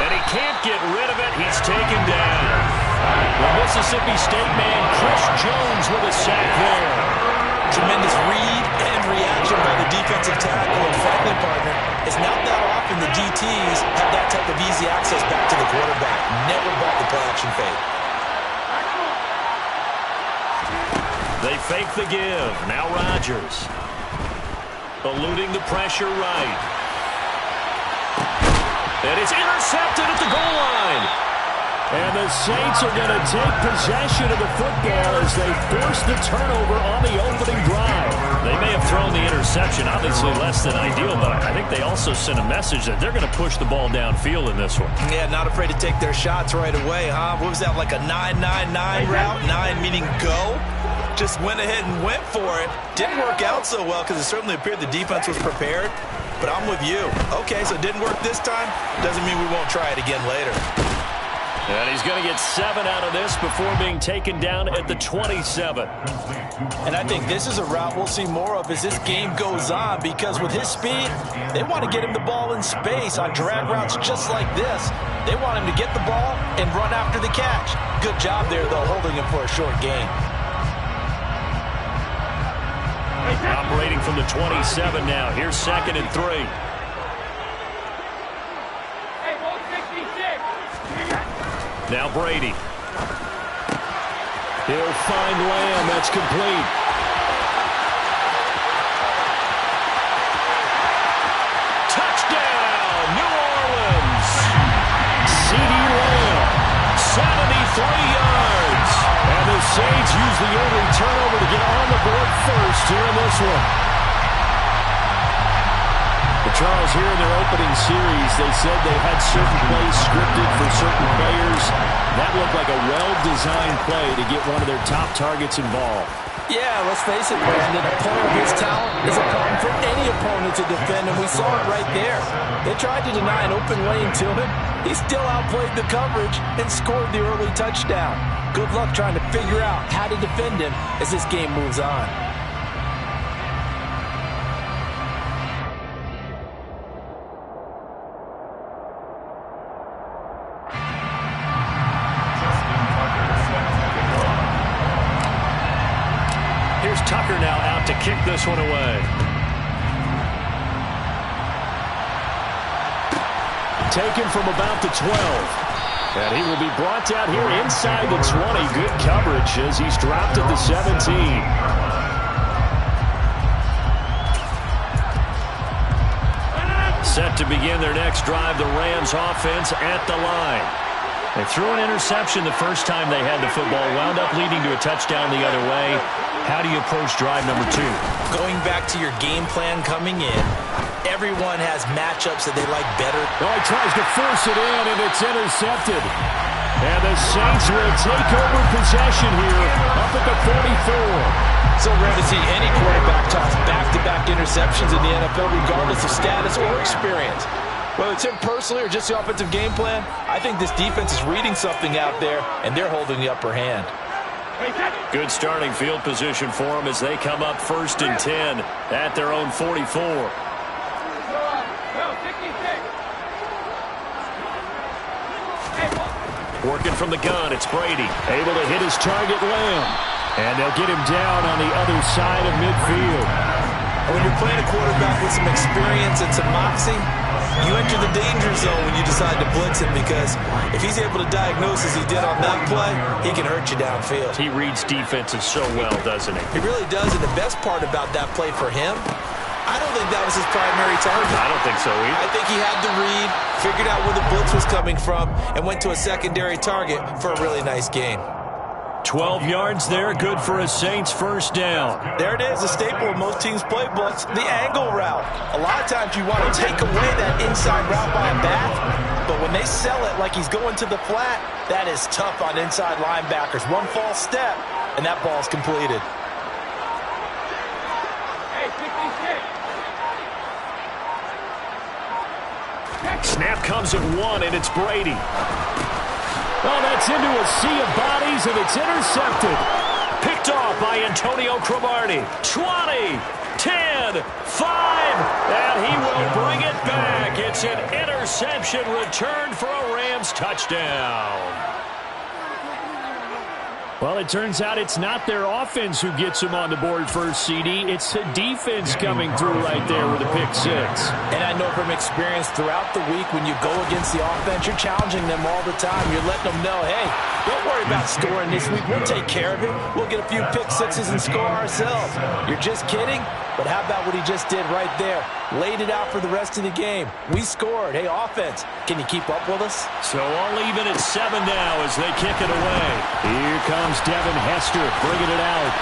And he can't get rid of it. He's taken down. The Mississippi State man, Chris Jones, with a sack there. Tremendous read and reaction by the defensive tackle and friendly partner. It's not that often the DTs have that type of easy access back to the quarterback. Never bought the play action fake. They fake the give. Now Rodgers. Eluding the pressure right. And it's intercepted at the goal line. And the Saints are going to take possession of the football as they force the turnover on the opening drive. They may have thrown the interception, obviously less than ideal, but I think they also sent a message that they're going to push the ball downfield in this one. Yeah, not afraid to take their shots right away, huh? What was that, like a 9-9-9 route? 9 meaning go? Just went ahead and went for it. Didn't work out so well because it certainly appeared the defense was prepared. But I'm with you. Okay, so it didn't work this time. Doesn't mean we won't try it again later. And he's going to get 7 out of this before being taken down at the 27. And I think this is a route we'll see more of as this game goes on, because with his speed, they want to get him the ball in space on drag routes just like this. They want him to get the ball and run after the catch. Good job there, though, holding him for a short gain. Operating from the 27 now. Here's 2nd and 3. Now Brady. He'll find Lamb. That's complete. Touchdown, New Orleans. CeeDee Lamb, 73 yards. And the Saints use the early turnover to get on the board first here in this one. The Charles, here in their opening series, they said they had certain plays scripted for certain players. That looked like a well-designed play to get one of their top targets involved. Yeah, let's face it, Brandon, a player of his talent is a problem for any opponent to defend, and we saw it right there. They tried to deny an open lane to him. He still outplayed the coverage and scored the early touchdown. Good luck trying to figure out how to defend him as this game moves on. Here's Tucker now out to kick this one away. Taken from about the 12. And he will be brought down here inside the 20. Good coverage as he's dropped at the 17. Set to begin their next drive, the Rams offense at the line. They threw an interception the first time they had the football, wound up leading to a touchdown the other way. How do you approach drive number 2? Going back to your game plan coming in, everyone has matchups that they like better. Oh, he tries to force it in, and it's intercepted. And the Saints will take over possession here up at the 44. So rare to see any quarterback toss back-to-back interceptions in the NFL, regardless of status or experience. Whether it's him personally or just the offensive game plan, I think this defense is reading something out there, and they're holding the upper hand. Good starting field position for them as they come up 1st and 10 at their own 44. Working from the gun, it's Brady. Able to hit his target, Lamb. And they'll get him down on the other side of midfield. When you're playing a quarterback with some experience and some moxie, you enter the danger zone when you decide to blitz him, because if he's able to diagnose as he did on that play, he can hurt you downfield. He reads defenses so well, doesn't he? He really does, and the best part about that play for him, I don't think that was his primary target. I don't think so either. I think he had the read, figured out where the blitz was coming from, and went to a secondary target for a really nice gain. 12 yards there, good for a Saints first down. There it is, a staple of most teams' playbooks, the angle route. A lot of times you want to take away that inside route by a back, but when they sell it like he's going to the flat, that is tough on inside linebackers. One false step, and that ball's completed. Snap comes at 1, and it's Brady. Oh, that's into a sea of bodies, and it's intercepted. Picked off by Antonio Cromartie. 20, 10, 5, and he will bring it back. It's an interception returned for a Rams touchdown. Well, it turns out it's not their offense who gets them on the board first, CD. It's the defense coming through right there with a pick 6. And I know from experience throughout the week, when you go against the offense, you're challenging them all the time. You're letting them know, hey, don't worry about scoring this week. We'll take care of it. We'll get a few pick 6s and score ourselves. You're just kidding? But how about what he just did right there? Laid it out for the rest of the game. We scored. Hey, offense, can you keep up with us? So all even at 7 now as they kick it away. Here comes Devin Hester bringing it out.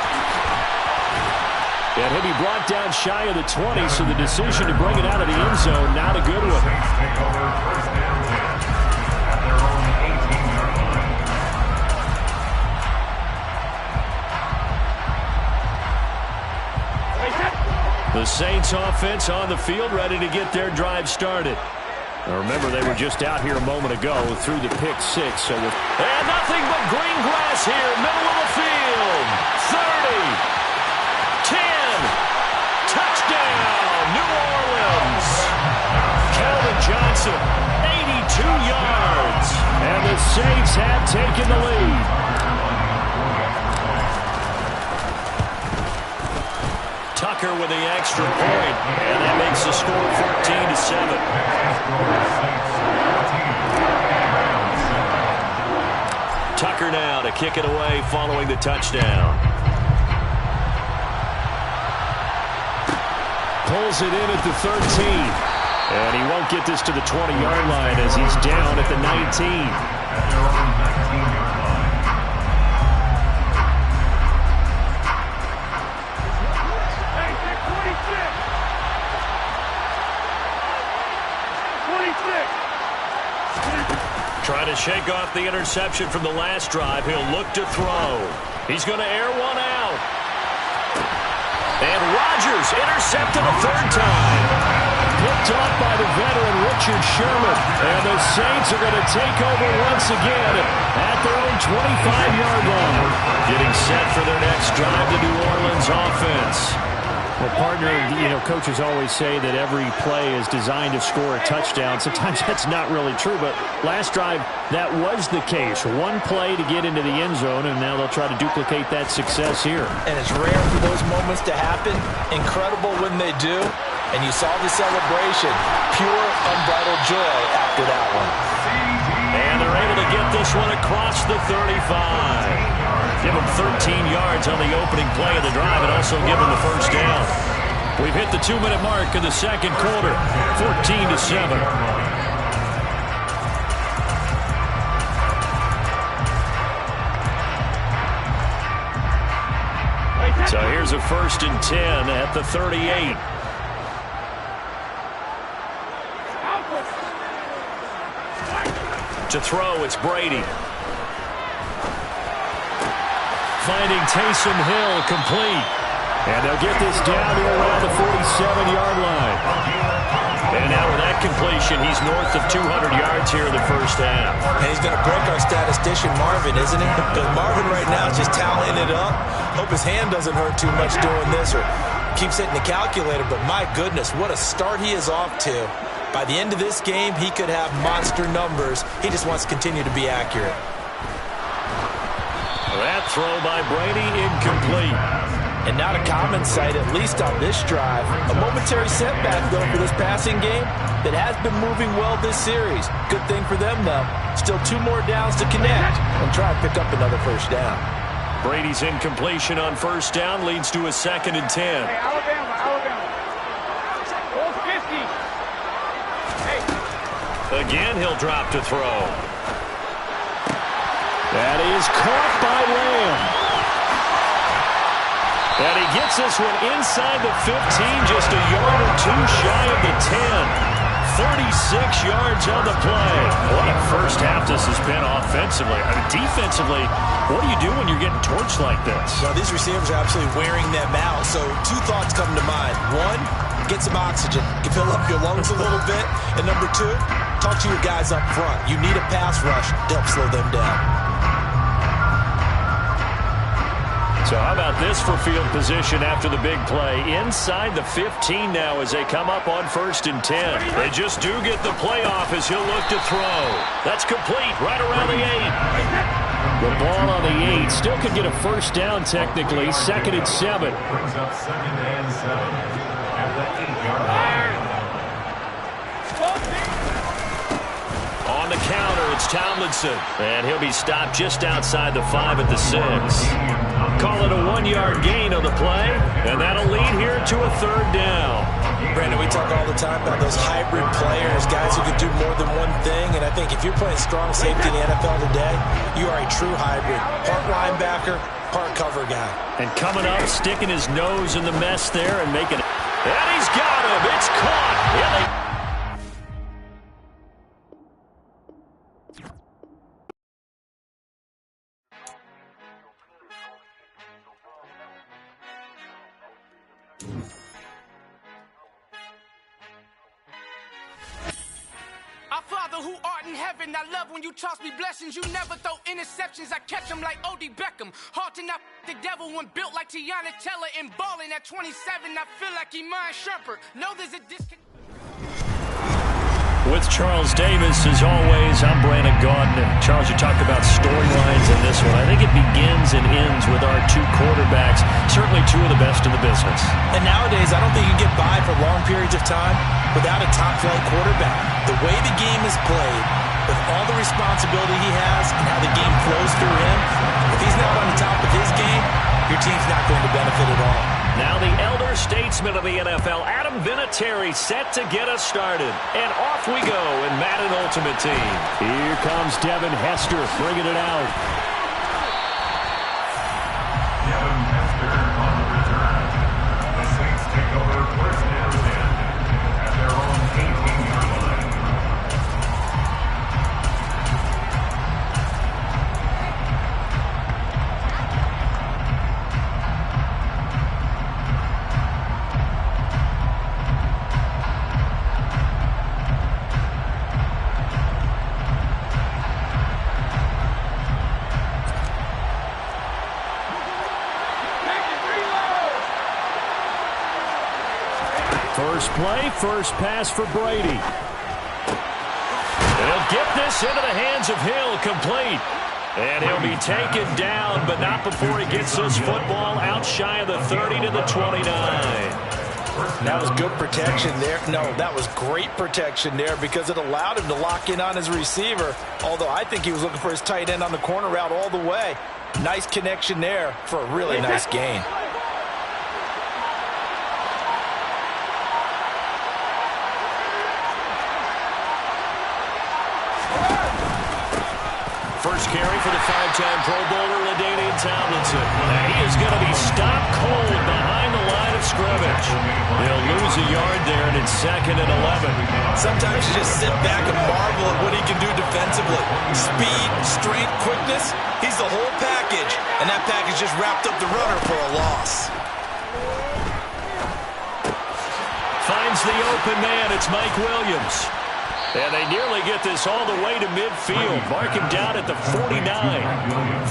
And he'll be brought down shy of the 20, so the decision to bring it out of the end zone, not a good one. Take over 1st and 10 at their own 18-yard line. The Saints offense on the field, ready to get their drive started. Now remember, they were just out here a moment ago through the pick 6. And nothing but green grass here, middle of the field. 30, 10, touchdown, New Orleans. Calvin Johnson, 82 yards. And the Saints have taken the lead. Tucker with the extra point, and that makes the score 14-7. Tucker now to kick it away following the touchdown. Pulls it in at the 13. And he won't get this to the 20-yard line as he's down at the 19. Trying to shake off the interception from the last drive. He'll look to throw. He's going to air one out. And Rodgers intercepted a third time. Picked off by the veteran Richard Sherman. And the Saints are going to take over once again at their own 25-yard line. Getting set for their next drive, the New Orleans offense. Well, partner, coaches always say that every play is designed to score a touchdown. Sometimes that's not really true, but last drive, that was the case. One play to get into the end zone, and now they'll try to duplicate that success here. And it's rare for those moments to happen. Incredible when they do. And you saw the celebration. Pure, unbridled joy after that one. And they're able to get this one across the 35. Give them 13 yards on the opening play of the drive and also give them the first down. We've hit the 2-minute mark in the second quarter, 14-7. So here's a 1st and 10 at the 38. To throw, it's Brady. Finding Taysom Hill complete. And they'll get this down to around the 47-yard line. And now with that completion, he's north of 200 yards here in the first half. And he's going to break our statistician Marvin, isn't he? Because Marvin right now is just tallying it up. Hope his hand doesn't hurt too much doing this or keeps hitting the calculator. But my goodness, what a start he is off to. By the end of this game, he could have monster numbers. He just wants to continue to be accurate. That throw by Brady incomplete. And not a common sight, at least on this drive. A momentary setback, though, for this passing game that has been moving well this series. Good thing for them, though. Still 2 more downs to connect and try to pick up another first down. Brady's incompletion on first down leads to a 2nd and 10. Hey, Alabama. Hold 50. Hey. Again, he'll drop to throw. That is caught by Lamb. And he gets this one inside the 15, just a yard or 2 shy of the 10. 36 yards on the play. What a first half this has been offensively. I mean, defensively, what do you do when you're getting torched like this? Well, these receivers are absolutely wearing them out. So 2 thoughts come to mind. 1, get some oxygen. You fill up your lungs a little bit. And number 2, talk to your guys up front. You need a pass rush to help slow them down. So how about this for field position after the big play? Inside the 15 now as they come up on 1st and 10. They just do get the playoff as he'll look to throw. That's complete right around the 8. The ball on the 8 still could get a first down technically. 2nd and 7. Brings up 2nd and 7 at the 8-yard line. On the counter, it's Tomlinson. And he'll be stopped just outside the 5 at the 6. Call it a 1-yard gain on the play, and that'll lead here to a 3rd down. Brandon, we talk all the time about those hybrid players, guys who can do more than one thing, and I think if you're playing strong safety in the NFL today, you are a true hybrid. Part linebacker, part cover guy. And coming up, sticking his nose in the mess there and making it. And he's got him. It's caught. Yeah, Our Father who art in heaven, I love when you toss me blessings. You never throw interceptions, I catch them like O.D. Beckham. Hard to not the devil when built like Tiana Teller and balling at 27. I feel like Iman Shumpert. No, there's a disconnect. with Charles Davis, as always, I'm Brandon Gaudin. And Charles, you talked about storylines in this one. I think it begins and ends with our 2 quarterbacks, certainly 2 of the best in the business. And nowadays, I don't think you get by for long periods of time without a top-flight quarterback. The way the game is played, with all the responsibility he has and how the game flows through him, if he's not on the top of his game, your team's not going to benefit at all. Now the elder statesman of the NFL, Adam Vinatieri, set to get us started. And off we go in Madden Ultimate Team. Here comes Devin Hester bringing it out. Devin Hester on the return. The Saints take over 1st and 10 at their own 18-yard line. first play, first pass for Brady. He'll get this into the hands of Hill, complete. And he'll be taken down, but not before he gets this football out shy of the 30 to the 29. That was good protection there. No, that was great protection there because it allowed him to lock in on his receiver, although I think he was looking for his tight end on the corner route all the way. Nice connection there for a really nice gain. First carry for the five-time Pro Bowler, LaDainian Tomlinson. And he is going to be stopped cold behind the line of scrimmage. They'll lose a yard there, and it's 2nd and 11. Sometimes you just sit back and marvel at what he can do defensively. Speed, strength, quickness, he's the whole package. And that package just wrapped up the runner for a loss. Finds the open man. It's Mike Williams. And they nearly get this all the way to midfield. Mark him down at the 49.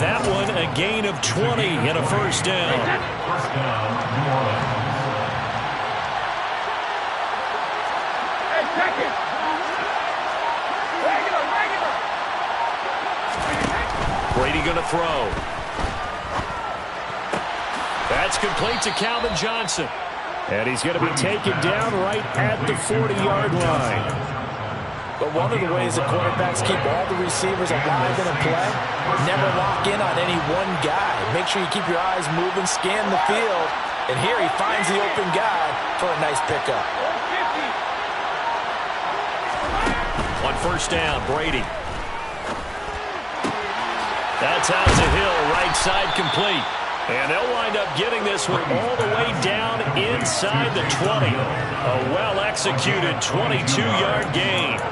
That one a gain of 20 and a first down. Hey, check it. Regular. Brady going to throw. That's complete to Calvin Johnson. And he's going to be taken down right at the 40-yard line. But one of the ways that quarterbacks keep all the receivers alive in a play, never lock in on any one guy. Make sure you keep your eyes moving, scan the field. And here he finds the open guy for a nice pickup. On first down, Brady. That's out to Hill, right side complete. And they'll wind up getting this one all the way down inside the 20. A well-executed 22-yard gain.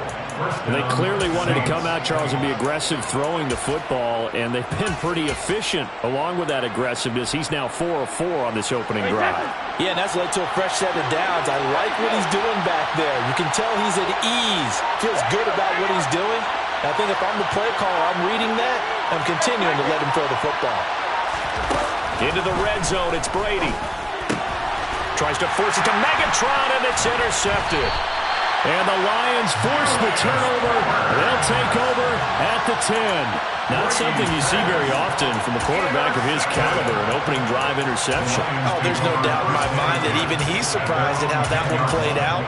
They clearly wanted to come out, Charles, and be aggressive throwing the football, and they've been pretty efficient along with that aggressiveness. He's now 4 of 4 on this opening drive. Yeah, and that's led to a fresh set of downs. I like what he's doing back there. You can tell he's at ease, feels good about what he's doing. I think if I'm the play caller, I'm reading that, I'm continuing to let him throw the football. Into the red zone, it's Brady. Tries to force it to Megatron, and it's intercepted. And the Lions force the turnover. They'll take over at the 10. Not something you see very often from a quarterback of his caliber, an opening drive interception. Oh, there's no doubt in my mind that even he's surprised at how that one played out.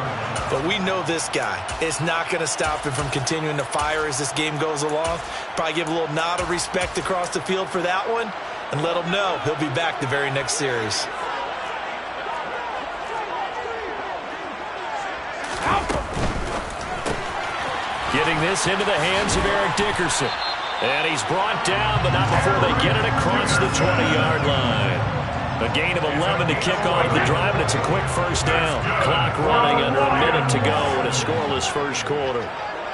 But we know this guy is not going to stop him from continuing to fire as this game goes along. Probably give a little nod of respect across the field for that one and let him know he'll be back the very next series. Getting this into the hands of Eric Dickerson. And he's brought down, but not before they get it across the 20-yard line. A gain of 11 to kick off the drive, and it's a quick first down. Clock running under a minute to go in a scoreless first quarter.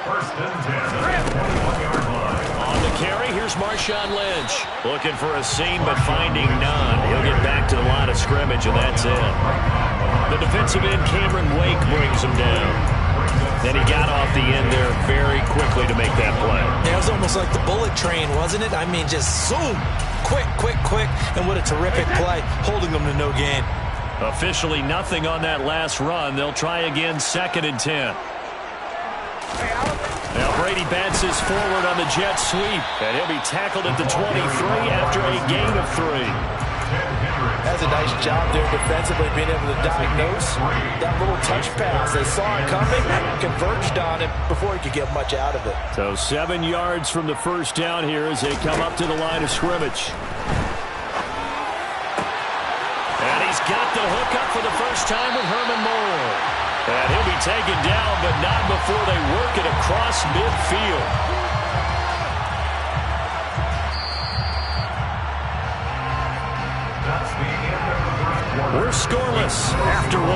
First and 10, 21-yard line. On the carry, here's Marshawn Lynch. Looking for a seam, but finding none. He'll get back to the line of scrimmage, and that's it. The defensive end, Cameron Wake, brings him down. Then he got off the end there very quickly to make that play. It was almost like the bullet train, wasn't it? I mean, just zoom. Quick, and what a terrific play, holding them to no gain. Officially nothing on that last run. They'll try again, 2nd and 10. Now Brady bounces forward on the jet sweep, and he'll be tackled at the 23 after a gain of 3. That's a nice job there defensively, being able to diagnose that little touch pass. They saw it coming, converged on it before he could get much out of it. So 7 yards from the first down here as they come up to the line of scrimmage. And he's got the hook up for the first time with Herman Moore. And he'll be taken down, but not before they work it across midfield. We're scoreless after 1.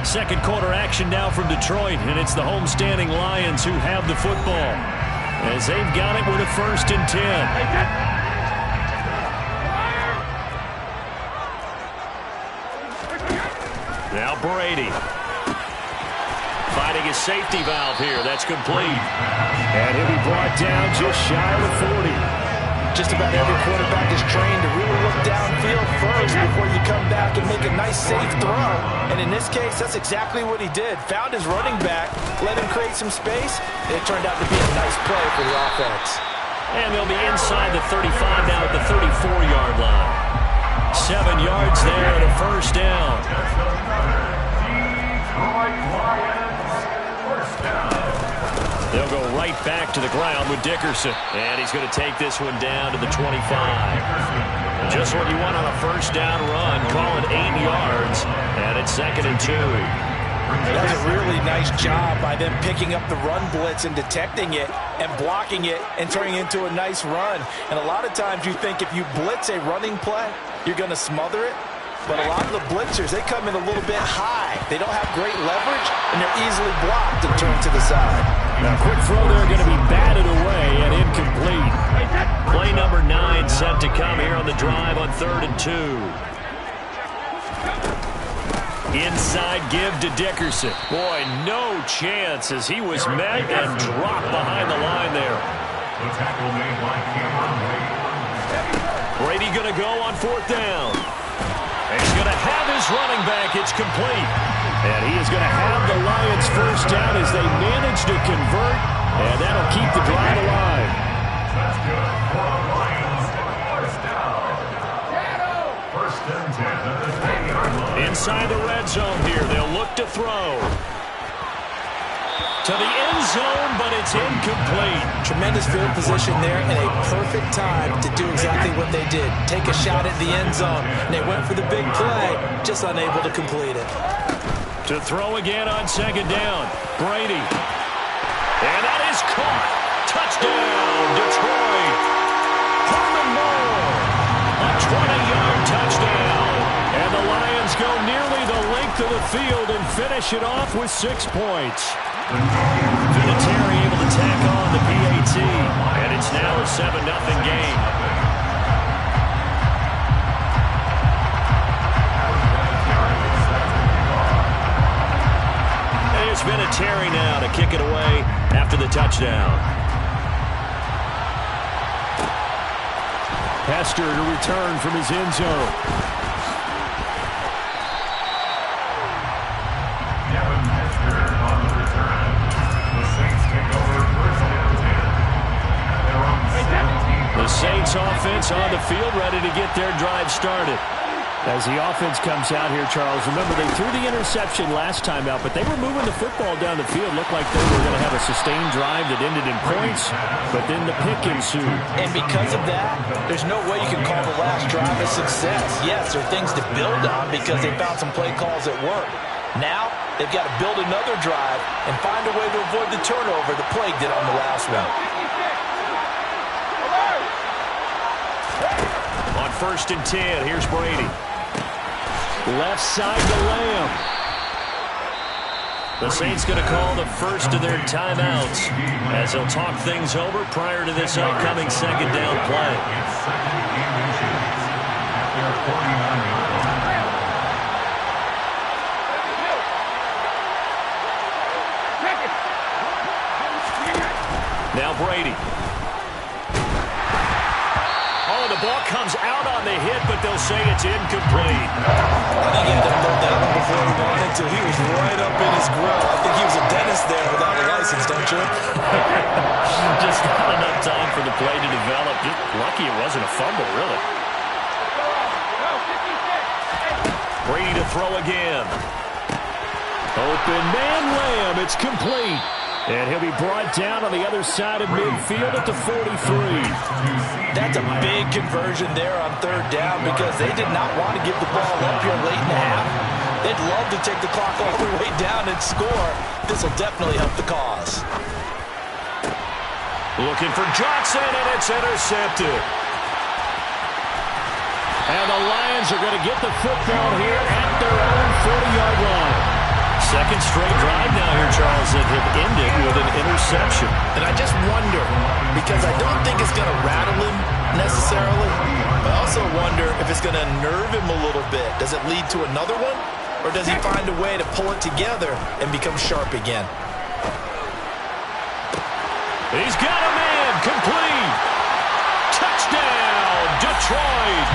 Second quarter action now from Detroit, and it's the homestanding Lions who have the football as they've got it with a 1st and 10. Now Brady finding his safety valve here. That's complete. And he'll be brought down just shy of the 40. Just about every quarterback is trained to really look downfield first before you come back and make a nice, safe throw. And in this case, that's exactly what he did. Found his running back, let him create some space. It turned out to be a nice play for the offense. And they'll be inside the 35 now at the 34-yard line. 7 yards there and a first down. They'll go right back to the ground with Dickerson. And he's going to take this one down to the 25. Just what you want on a first down run. Call it 8 yards. And it's 2nd and 2. That was a really nice job by them picking up the run blitz and detecting it and blocking it and turning it into a nice run. And a lot of times you think if you blitz a running play, you're going to smother it. But a lot of the blitzers, they come in a little bit high. They don't have great leverage, and they're easily blocked and turned to the side. Now, quick throw there, going to be batted away and incomplete. Play number 9 set to come here on the drive on 3rd and 2. Inside give to Dickerson. Boy, no chance as he was met and dropped behind the line there. The tackle made by Cameron Wade. Brady going to go on 4th down. And he's going to have his running back. It's complete. And he is going to have the Lions first down as they manage to convert. And that'll keep the drive alive. That's good for the Lions. First down. First and 10 at the 10-yard line. Inside the red zone here. They'll look to throw. To the end zone, but it's incomplete. Tremendous field position there and a perfect time to do exactly what they did. Take a shot at the end zone. And they went for the big play, just unable to complete it. To throw again on 2nd down. Brady. And that is caught. Touchdown, Detroit. Herman Moore. A 20-yard touchdown. And the Lions go nearly the length of the field and finish it off with 6 points. Vinatieri able to tack on the PAT, and it's now a 7-0 game. And it's Vinatieri now to kick it away after the touchdown. Hester to return from his end zone. The Saints offense on the field, ready to get their drive started. As the offense comes out here, Charles, remember they threw the interception last time out, but they were moving the football down the field. Looked like they were going to have a sustained drive that ended in points, but then the pick ensued. And because of that, there's no way you can call the last drive a success. Yes, there are things to build on because they found some play calls that work. Now, they've got to build another drive and find a way to avoid the turnover that plagued it on the last one. On 1st and 10, here's Brady. Left side to Lamb. The Saints going to call the first of their timeouts as they'll talk things over prior to this upcoming 2nd down play. Now Brady. The ball comes out on the hit, but they'll say it's incomplete. I think he had to throw that one before he wanted to. He was right up in his grill. I think he was a dentist there without a license, don't you? Just not enough time for the play to develop. Just lucky it wasn't a fumble, really. Brady to throw again. Open man Lamb. It's complete. And he'll be brought down on the other side of midfield at the 43. That's a big conversion there on 3rd down because they did not want to give the ball up here late in the half. They'd love to take the clock all the way down and score. This will definitely help the cause. Looking for Johnson, and it's intercepted. And the Lions are going to get the football here at their own 40-yard line. Second straight drive now here, Charles, that have ended with an interception. And I just wonder, because I don't think it's going to rattle him necessarily, but I also wonder if it's going to nerve him a little bit. Does it lead to another one? Or does he find a way to pull it together and become sharp again? He's got a man, complete. Touchdown. Detroit.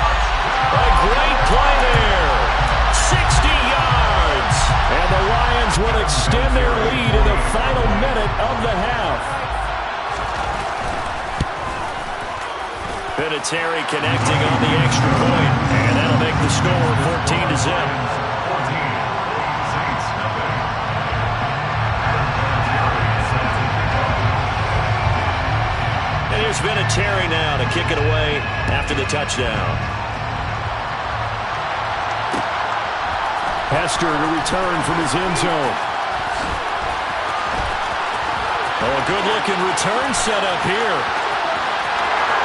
A great play there. 60 yards. And the Lions will extend their lead in the final minute of the half. Vinatieri connecting on the extra point, and that'll make the score 14-0. And here's Vinatieri now to kick it away after the touchdown. Hester to return from his end zone. Oh, a good-looking return set up here.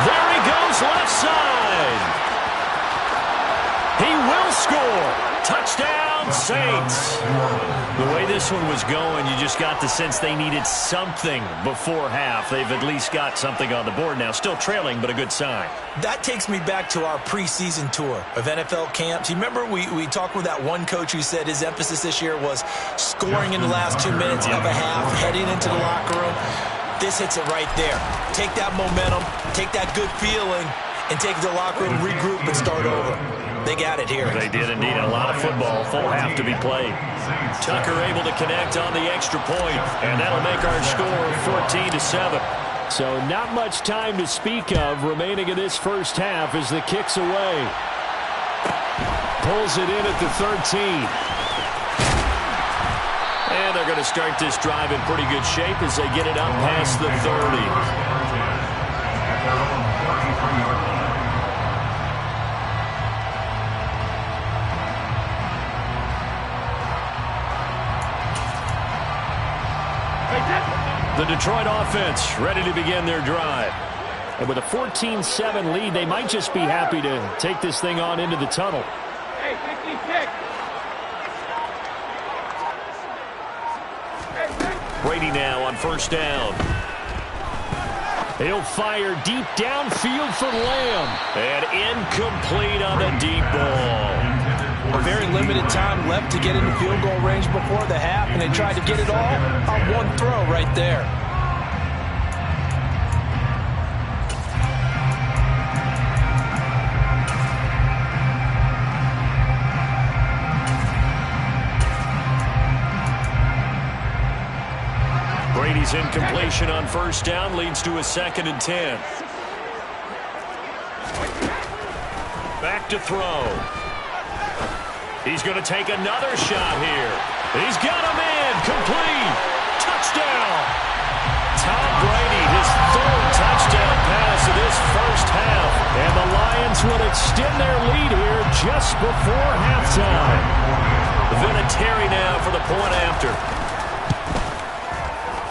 There he goes, left side. He will score. Touchdown, Saints. The way this one was going, you just got the sense they needed something before half. They've at least got something on the board now. Still trailing, but a good sign. That takes me back to our preseason tour of NFL camps. You remember we talked with that one coach who said his emphasis this year was scoring in the last 2 minutes of a half, heading into the locker room. This hits it right there. Take that momentum, take that good feeling, and take it to the locker room, regroup, and start over. They got it here. They did indeed. A lot of football, full half to be played. Tucker able to connect on the extra point, and that'll make our score 14-7. So not much time to speak of remaining in this first half as the kick's away. Pulls it in at the 13. And they're going to start this drive in pretty good shape as they get it up past the 30. The Detroit offense ready to begin their drive. And with a 14-7 lead, they might just be happy to take this thing on into the tunnel. Hey, kick. Brady now on first down. He'll fire deep downfield for Lamb. And incomplete on the deep ball. Very limited time left to get into field goal range before the half, and they tried to get it all on one throw right there. Brady's incompletion on first down leads to a 2nd and 10. Back to throw. He's going to take another shot here. He's got him in. Complete. Touchdown. Tom Brady, his 3rd touchdown pass of this first half. And the Lions will extend their lead here just before halftime. Vinatieri now for the point after.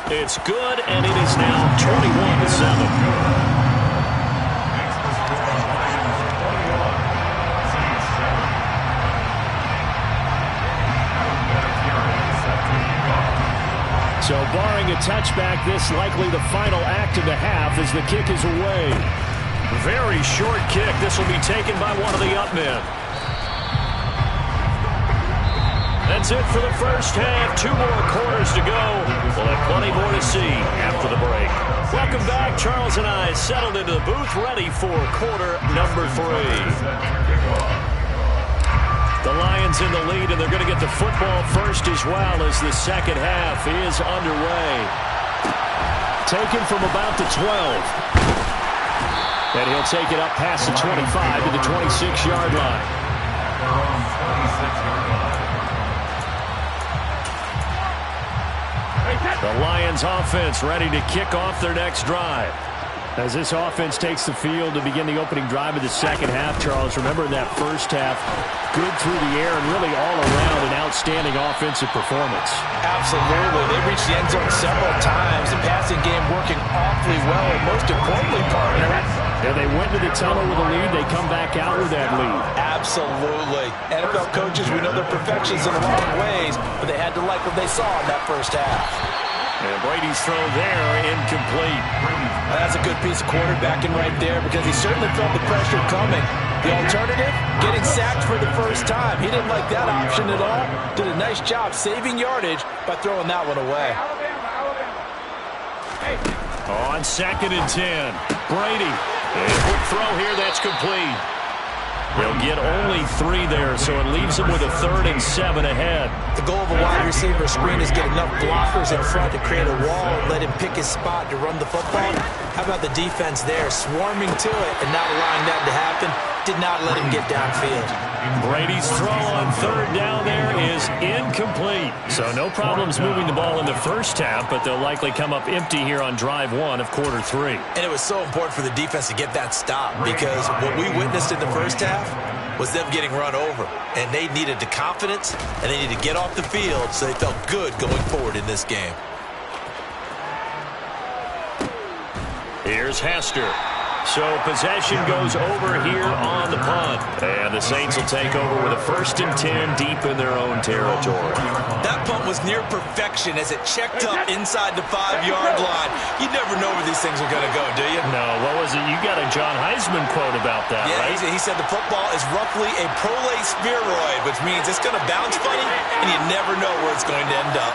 It's good, and it is now 21-7. So barring a touchback, this likely the final act of the half as the kick is away. Very short kick. This will be taken by one of the up men. That's it for the first half. 2 more quarters to go. We'll have plenty more to see after the break. Welcome back. Charles and I settled into the booth, ready for quarter number 3. The Lions in the lead, and they're going to get the football first as well as the second half is underway. Taken from about the 12. And he'll take it up past the 25 to the 26-yard line. The Lions offense ready to kick off their next drive. As this offense takes the field to begin the opening drive of the second half, Charles, remember that first half, good through the air and really all around an outstanding offensive performance. Absolutely. They reached the end zone several times. The passing game working awfully well, and most importantly, partner. And they went to the tunnel with a lead. They come back out with that lead. Absolutely. NFL coaches, we know they're perfections in a lot of ways, but they had to like what they saw in that first half. And Brady's throw there, incomplete. That's a good piece of quarterbacking right there because he certainly felt the pressure coming. The alternative, getting sacked for the first time. He didn't like that option at all. Did a nice job saving yardage by throwing that one away. On 2nd and 10, Brady A quick throw here, that's complete. They'll get only 3 there, so it leaves them with a 3rd and 7 ahead. The goal of a wide receiver screen is get enough blockers in front to create a wall and let him pick his spot to run the football. How about the defense there, swarming to it and not allowing that to happen? Did not let him get downfield. Brady's throw on 3rd down there is incomplete. So no problems moving the ball in the first half, but they'll likely come up empty here on drive 1 of quarter 3. And it was so important for the defense to get that stop because what we witnessed in the first half was them getting run over. And they needed the confidence, and they needed to get off the field so they felt good going forward in this game. Here's Hester. So possession goes over here on the punt. And the Saints will take over with a 1st and 10 deep in their own territory. That punt was near perfection as it checked up inside the 5-yard line. You never know where these things are going to go, do you? No, what was it? You got a John Heisman quote about that, yeah, right? He said the football is roughly a prolate spheroid, which means it's going to bounce funny, and you never know where it's going to end up.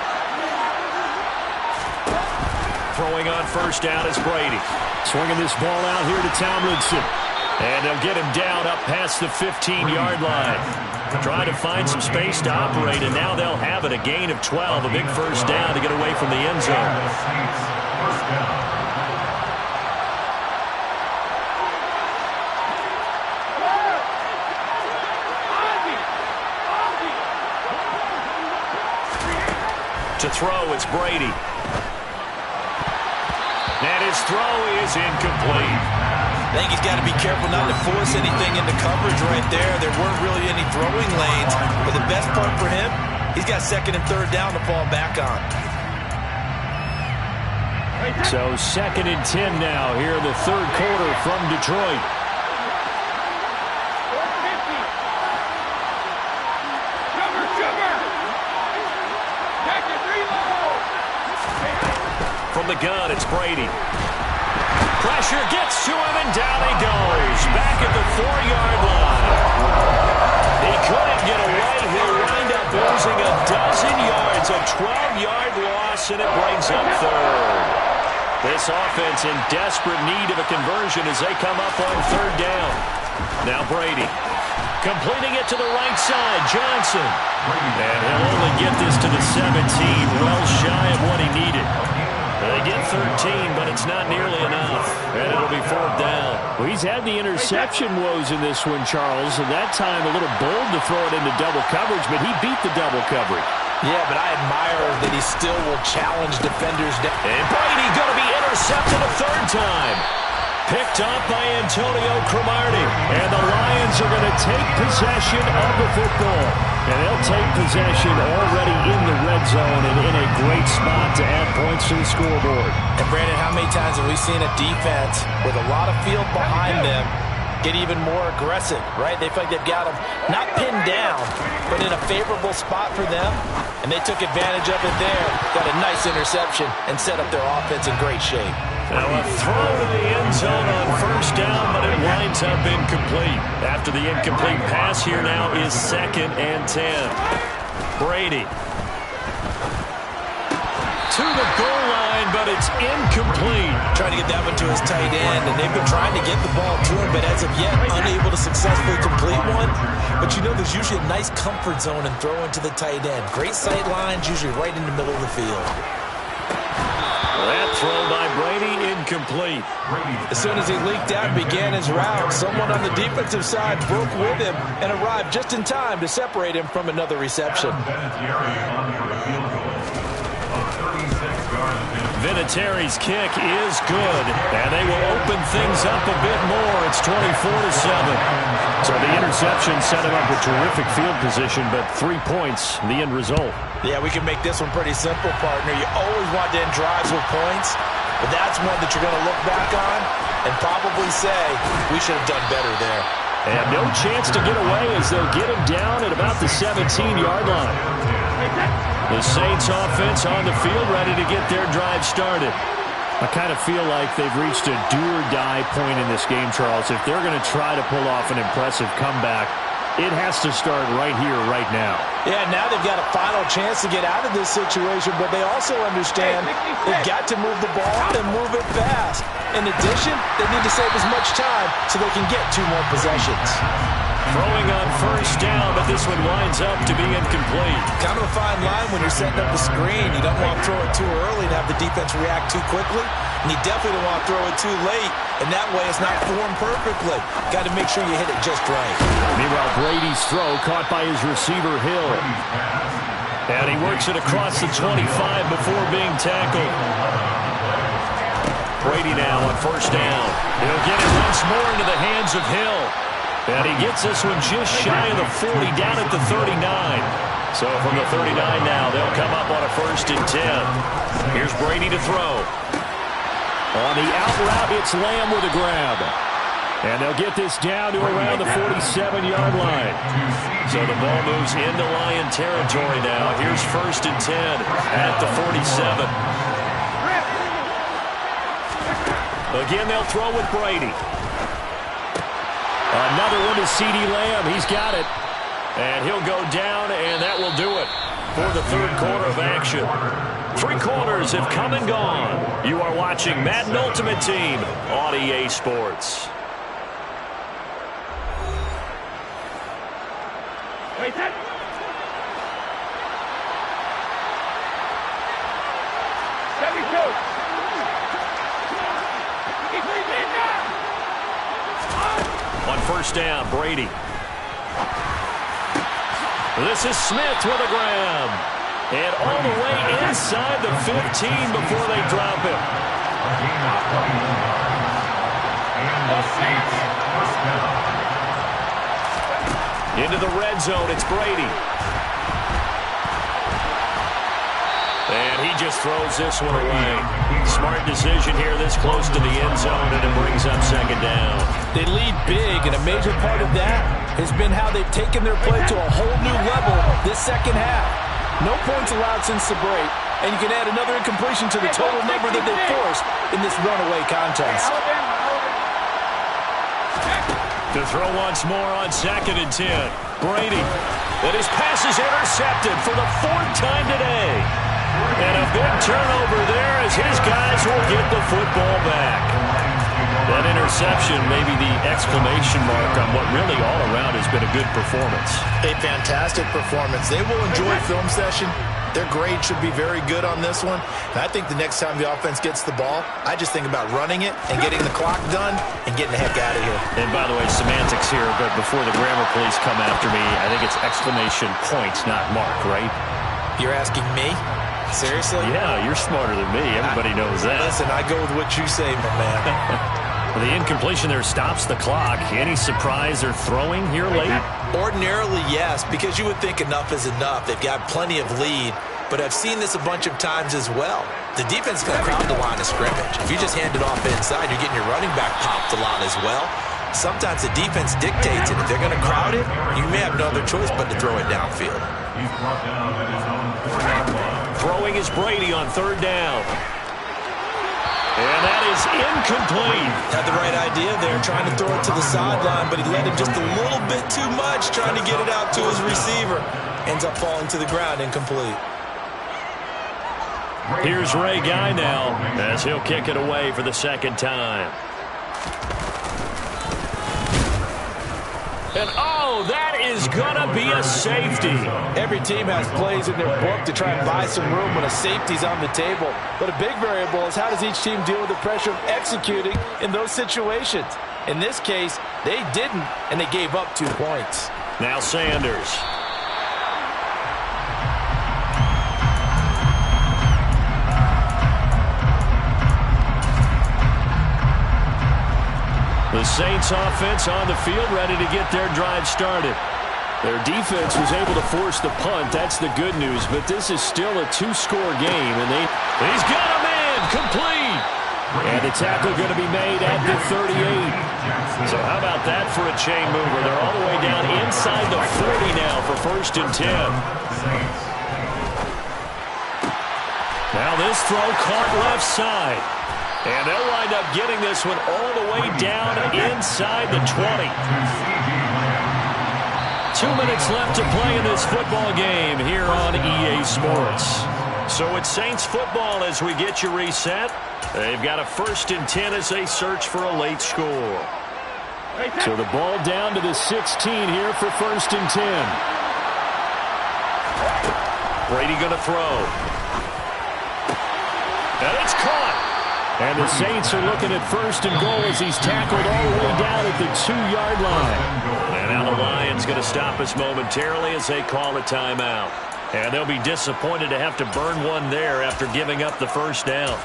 Throwing on 1st down is Brady. Swinging this ball out here to Tomlinson. And they'll get him down up past the 15-yard line. Trying to find some space to operate, and now they'll have it. A gain of 12, a big 1st down to get away from the end zone. To throw, it's Brady. And his throw is incomplete. I think he's got to be careful not to force anything into coverage right there. There weren't really any throwing lanes. But the best part for him, he's got 2nd and 3rd down to fall back on. So 2nd and 10 now here in the 3rd quarter from Detroit. From the gun, it's Brady. Pressure gets to him, and down he goes. Back at the 4-yard line. He couldn't get away. He'll wind up losing a dozen yards. A 12-yard loss, and it brings up 3rd. This offense in desperate need of a conversion as they come up on 3rd down. Now Brady. Completing it to the right side, Johnson. And he'll only get this to the 17, well shy of what he needed. They get 13, but it's not nearly enough. And it'll be 4th down. Well, he's had the interception woes in this one, Charles, and that time a little bold to throw it into double coverage, but he beat the double coverage. Yeah, but I admire that he still will challenge defenders. And Brady going to be intercepted a 3rd time. Picked up by Antonio Cromartie. And the Lions are going to take possession of the football. And they'll take possession already in the red zone and in a great spot to add points to the scoreboard. And Brandon, how many times have we seen a defense with a lot of field behind them get even more aggressive, right? They feel like they've got them not pinned down, but in a favorable spot for them. And they took advantage of it there. Got a nice interception and set up their offense in great shape. Now a throw to the end zone on 1st down, but it winds up incomplete. After the incomplete pass, here now is 2nd and 10. Brady. To the goal line, but it's incomplete. Trying to get that one to his tight end, and they've been trying to get the ball to him, but as of yet, unable to successfully complete one. But you know there's usually a nice comfort zone in throwing to the tight end. Great sight lines, usually right in the middle of the field. That throw by Brady, incomplete. As soon as he leaked out and began his route, someone on the defensive side broke with him and arrived just in time to separate him from another reception. Vinatieri's kick is good, and they will open things up a bit more. It's 24-7. So the interception set him up with terrific field position, but 3 points, the end result. Yeah, we can make this one pretty simple, partner. You always want to end drives with points, but that's one that you're going to look back on and probably say, we should have done better there. And no chance to get away as they'll get him down at about the 17-yard line. The Saints offense on the field ready to get their drive started. I kind of feel like they've reached a do-or-die point in this game, Charles. If they're going to try to pull off an impressive comeback, It has to start right here, right now. Yeah, now they've got a final chance to get out of this situation, but they also understand they've got to move the ball and move it fast. In addition, they need to save as much time so they can get 2 more possessions. Throwing on first down, but this one winds up to be incomplete. Kind of a fine line when you're setting up the screen. You don't want to throw it too early and have the defense react too quickly. And you definitely don't want to throw it too late, and that way it's not formed perfectly. Got to make sure you hit it just right. Meanwhile, Brady's throw caught by his receiver, Hill. And he works it across the 25 before being tackled. Brady now on first down. He'll get it once more into the hands of Hill. And he gets this one just shy of the 40, down at the 39. So from the 39 now, they'll come up on a 1st and 10. Here's Brady to throw. On the out route, it's Lamb with a grab. And they'll get this down to around the 47-yard line. So the ball moves into Lion territory now. Here's 1st and 10 at the 47. Again, they'll throw with Brady. Another one to CeeDee Lamb. He's got it. And he'll go down, and that will do it for the 3rd quarter of action. 3 quarters have come and gone. You are watching Madden Ultimate Team on EA Sports. Wait, that. On first down, Brady. This is Smith with a grab. And all the way inside the 15 before they drop it. Into the red zone, it's Brady. And he just throws this one away. Smart decision here this close to the end zone, and it brings up 2nd down. They lead big, and a major part of that has been how they've taken their play to a whole new level this 2nd half. No points allowed since the break, and you can add another incompletion to the total number that they've forced in this runaway contest. To throw once more on 2nd and 10. Brady. And his pass is intercepted for the 4th time today. And a big turnover there as his guys will get the football back. That interception may be the exclamation mark on what really all around has been a good performance. A fantastic performance. They will enjoy film session. Their grade should be very good on this one. And I think the next time the offense gets the ball, I just think about running it and getting the clock done and getting the heck out of here. And by the way, semantics here, but before the grammar police come after me, I think it's exclamation points, not mark, right? You're asking me? Seriously? Yeah, you're smarter than me. Everybody knows that. Listen, I go with what you say, my man. The incompletion there stops the clock. Any surprise they're throwing here late? Ordinarily, yes, because you would think enough is enough. They've got plenty of lead, but I've seen this a bunch of times as well. The defense is going to crowd the line of scrimmage. If you just hand it off inside, you're getting your running back popped a lot as well. Sometimes the defense dictates it. If they're going to crowd it, you may have no other choice but to throw it downfield. Throwing is Brady on 3rd down. And that is incomplete. Had the right idea there, trying to throw it to the sideline, but he led him just a little bit too much, trying to get it out to his receiver. Ends up falling to the ground, incomplete. Here's Ray Guy now, as he'll kick it away for the 2nd time. And oh, that is going to be a safety. Every team has plays in their book to try and buy some room when a safety's on the table. But a big variable is how does each team deal with the pressure of executing in those situations. In this case, they didn't, and they gave up 2 points. Now Sanders. The Saints offense on the field ready to get their drive started. Their defense was able to force the punt. That's the good news. But this is still a 2-score game. And he's got a man complete. And the tackle going to be made at the 38. So how about that for a chain mover? They're all the way down inside the 40 now for 1st and 10. Now this throw caught left side. And they'll wind up getting this one all the way down inside the 20. 2 minutes left to play in this football game here on EA Sports. So it's Saints football as we get you reset. They've got a 1st and 10 as they search for a late score. So the ball down to the 16 here for 1st and 10. Brady going to throw. And it's caught. And the Saints are looking at 1st and goal as he's tackled all the way down at the 2-yard line. And now the Lions going to stop us momentarily as they call a timeout. And they'll be disappointed to have to burn one there after giving up the first down.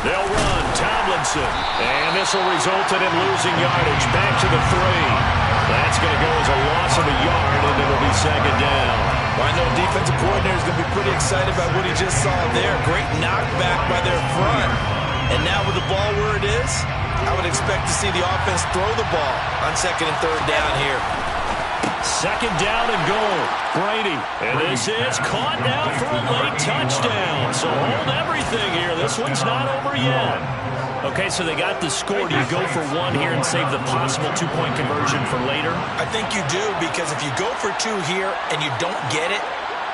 They'll run. Tomlinson. And this will result in him losing yardage. Back to the 3. That's going to go as a loss of a yard, and it'll be 2nd down. Well, I know the defensive coordinator is going to be pretty excited about what he just saw there. Great knockback by their front. And now with the ball where it is, I would expect to see the offense throw the ball on 2nd and 3rd down here. 2nd down and goal. Brady. And this is caught now for a late touchdown. So hold everything here. This one's not over yet. Okay, so they got the score. Do you go for 1 here and save the possible 2-point conversion for later? I think you do, because if you go for 2 here and you don't get it,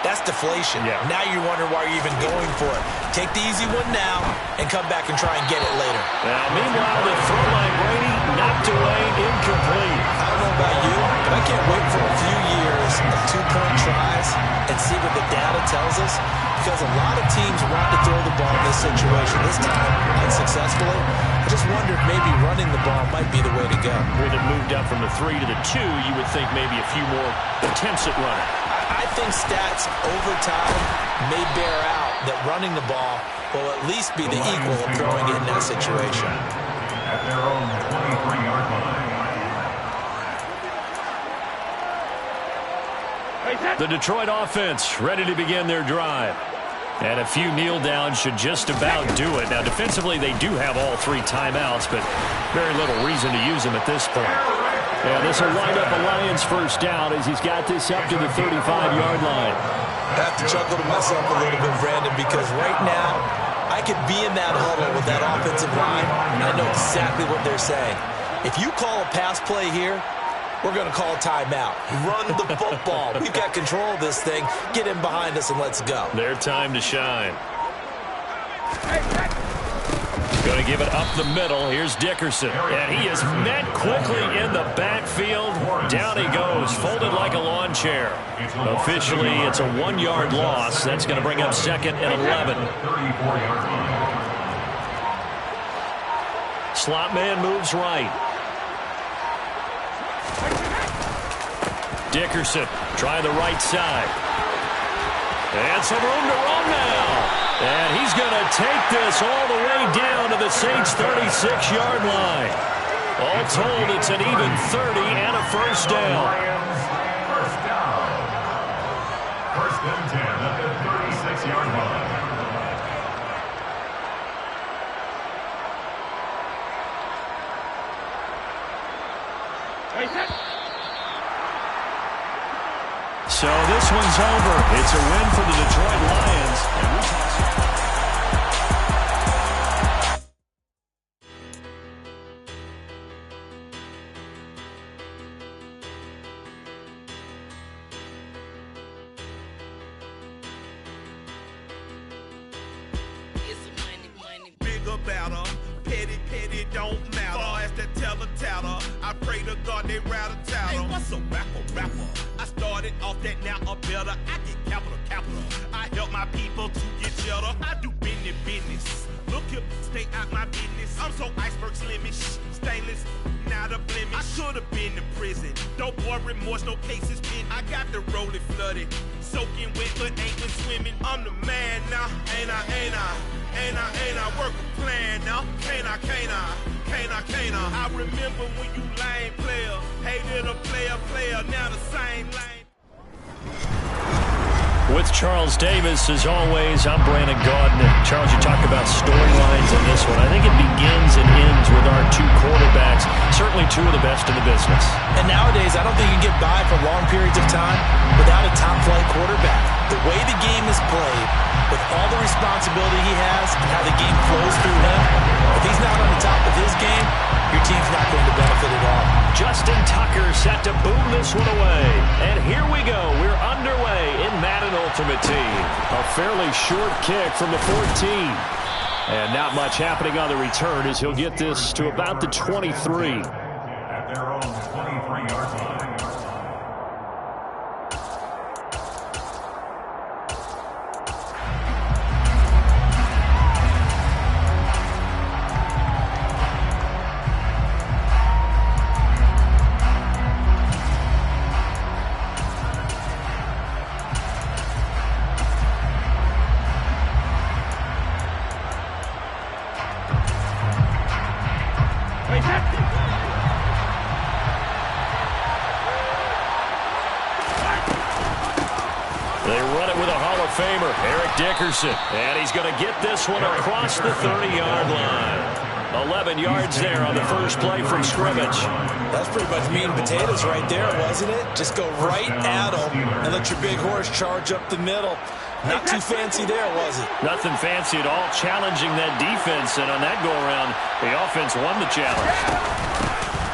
that's deflation. Yeah. Now you wonder why you're even going for it. Take the easy one now and come back and try and get it later. Now, meanwhile, the throw by Brady knocked away, incomplete. I don't know about you, but I can't wait for a few years of 2-point tries and see what the data tells us, because a lot of teams want to throw the ball in this situation. This time, unsuccessfully. I just wonder if maybe running the ball might be the way to go. With it moved up from the 3 to the 2, you would think maybe a few more attempts at running. I think stats over time may bear out that running the ball will at least be the equal of throwing it in that situation. At their own 23-yard line. The Detroit offense ready to begin their drive. And a few kneel downs should just about do it. Now, defensively, they do have all 3 timeouts, but very little reason to use them at this point. Yeah, this will wind up a Lions 1st down as he's got this up to the 35-yard line. I have to chuckle to myself a little bit, Brandon, because right now I could be in that huddle with that offensive line, and I know exactly what they're saying. If you call a pass play here, we're going to call a timeout. Run the football. We've got control of this thing. Get in behind us and let's go. Their time to shine. Going to give it up the middle. Here's Dickerson. And he is met quickly in the backfield. Down he goes, folded like a lawn chair. Officially, it's a 1-yard loss. That's going to bring up 2nd and 11. Slot man moves right. Dickerson, try the right side. And some room to run now. And he's going to take this all the way down to the Saints' 36-yard line. All told, it's an even 30 and a 1st down. First down. 1st and 10 at the 36-yard line. So this one's over. It's a win for the Detroit Lions. Bigger batter, petty, don't matter. Far as the teller, I pray to God they rattle tattle. Hey, what's a rapper? I started off that, now I'm better. I get capital. I help my people to get cheddar. I do business. Look here, stay out my business. I'm so iceberg slimish, stainless. without a blemish. I should have been to prison. No more remorse, no cases pinned. I got the rolling flooded. Soaking wet, but ain't been swimming. I'm the man now. Ain't I work a plan now. Can't I? I remember when you lame player. Hated a player, now the same lane. With Charles Davis, as always, I'm Brandon Gaudin. Charles, you talk about storylines in this one. I think it begins and ends with our two quarterbacks, certainly two of the best in the business. And nowadays, I don't think you can get by for long periods of time without a top-flight quarterback. The way the game is played, with all the responsibility he has and how the game flows through him, if he's not on the top of his game, your team's not going to benefit at all. Justin Tucker set to boom this one away. And here we go. We're underway in Madden Ultimate Team. A fairly short kick from the 14. And not much happening on the return as he'll get this to about the 23. At their own 23-yard line. Dickerson, and he's going to get this one across the 30-yard line. 11 yards there on the first play from scrimmage. That's pretty much meat and potatoes right there, wasn't it? Just go right at him and let your big horse charge up the middle. Not too fancy there, was it? Nothing fancy at all, challenging that defense, and on that go-around, the offense won the challenge.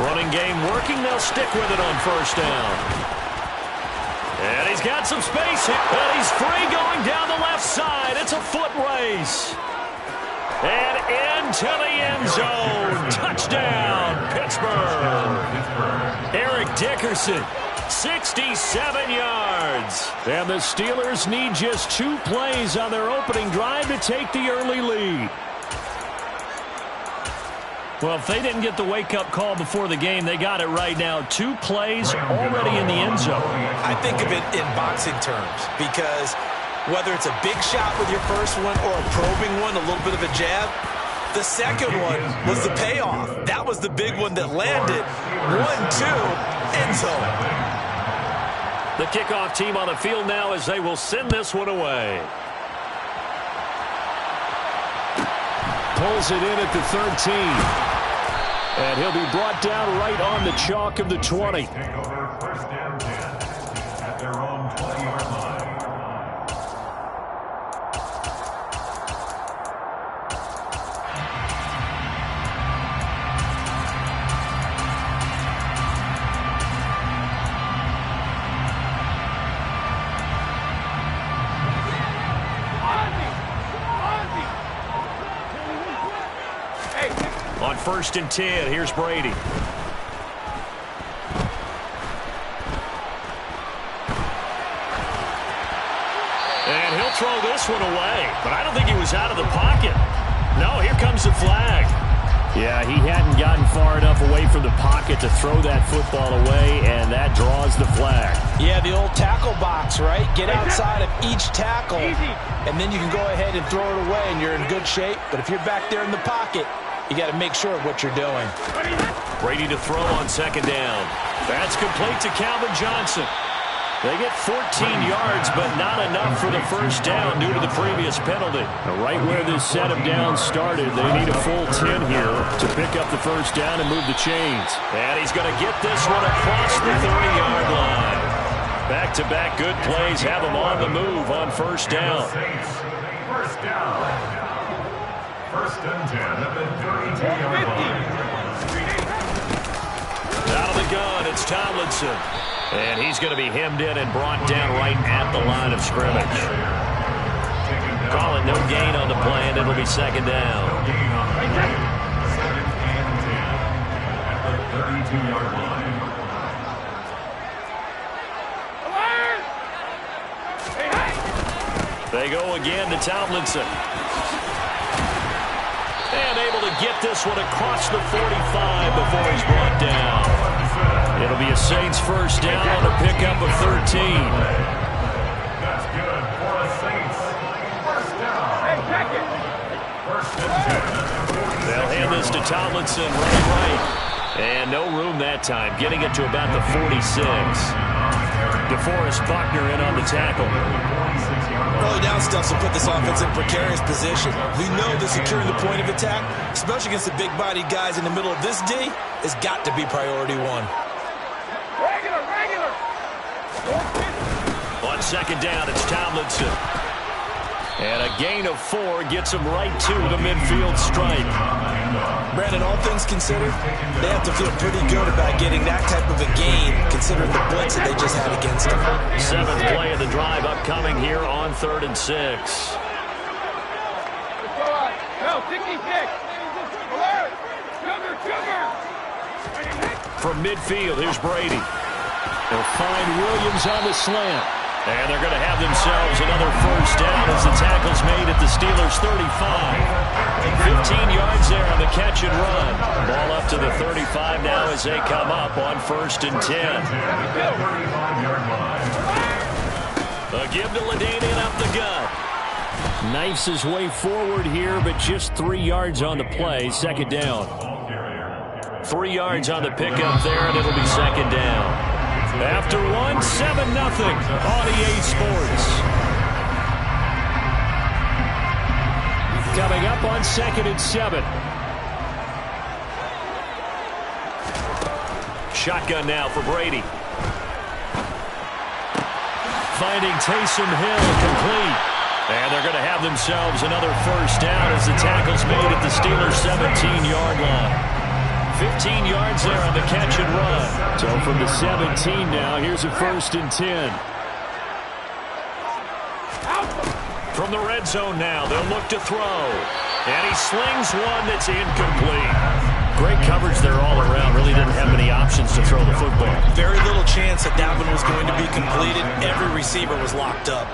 Running game working, they'll stick with it on first down. And he's got some space, and he's free going down the left side. It's a foot race. And into the end zone. Touchdown, Pittsburgh. Eric Dickerson, 67 yards. And the Steelers need just 2 plays on their opening drive to take the early lead. Well, if they didn't get the wake-up call before the game, they got it right now. 2 plays already in the end zone. I think of it in boxing terms because whether it's a big shot with your first one or a probing one, a little bit of a jab, the second one was the payoff. That was the big one that landed. 1-2, end zone. The kickoff team on the field now as they will send this one away. Pulls it in at the 13. And he'll be brought down right on the chalk of the 20. Take over first and 10 at their own 20-yard line. On first and 10, here's Brady. And he'll throw this one away, but I don't think he was out of the pocket. No, here comes the flag. Yeah, he hadn't gotten far enough away from the pocket to throw that football away, and that draws the flag. Yeah, the old tackle box, right? Get outside of each tackle, and then you can go ahead and throw it away, and you're in good shape. But if you're back there in the pocket, you got to make sure of what you're doing. Brady to throw on second down. That's complete to Calvin Johnson. They get 14 yards, but not enough for the first down due to the previous penalty. Right where this set of downs started, they need a full 10 here to pick up the first down and move the chains. And he's going to get this one across the 30-yard line. Back-to-back good plays have him on the move on first down. First down. First and 10 at the 32-yard line. Out of the gun, it's Tomlinson. And he's going to be hemmed in and brought down right at the line of scrimmage. Calling no gain on the play, and it'll be second down. No gain on the play. Second and 10 at the 32-yard line. They go again to Tomlinson. And unable to get this one across the 45 before he's brought down. It'll be a Saints first down on a pickup of 13. That's good for the Saints. First down. Hey, check it. First and 10. They'll hand this to Tomlinson right. And no room that time, getting it to about the 46. DeForest Buckner in on the tackle. Early down stuff will put this offense in precarious position. We know that securing the point of attack, especially against the big-bodied guys in the middle of this D, has got to be priority one. Regular. On second down, it's Tomlinson. And a gain of 4 gets him right to the midfield stripe. Brandon, all things considered, they have to feel pretty good about getting that type of a gain, considering the blitz that they just had against them. 7th play of the drive upcoming here on 3rd and 6. No, 66. Alert. Sugar. From midfield, here's Brady. They'll find Williams on the slant. And they're going to have themselves another first down as the tackle's made at the Steelers' 35. 15 yards there on the catch and run. Ball up to the 35 now as they come up on 1st and 10. A give to LaDainian up the gut. Knifes his way forward here, but just 3 yards on the play. Second down. 3 yards on the pickup there, and it'll be second down. After 1, 7-0 on EA Sports. Coming up on 2nd and 7. Shotgun now for Brady. Finding Taysom Hill complete. And they're going to have themselves another first down as the tackle's made at the Steelers' 17-yard line. 15 yards there on the catch and run. So from the 17 now, here's a 1st and 10. From the red zone now, they'll look to throw. And he slings one that's incomplete. Great coverage there all around. Really didn't have many options to throw the football. Very little chance that that one was going to be completed. Every receiver was locked up.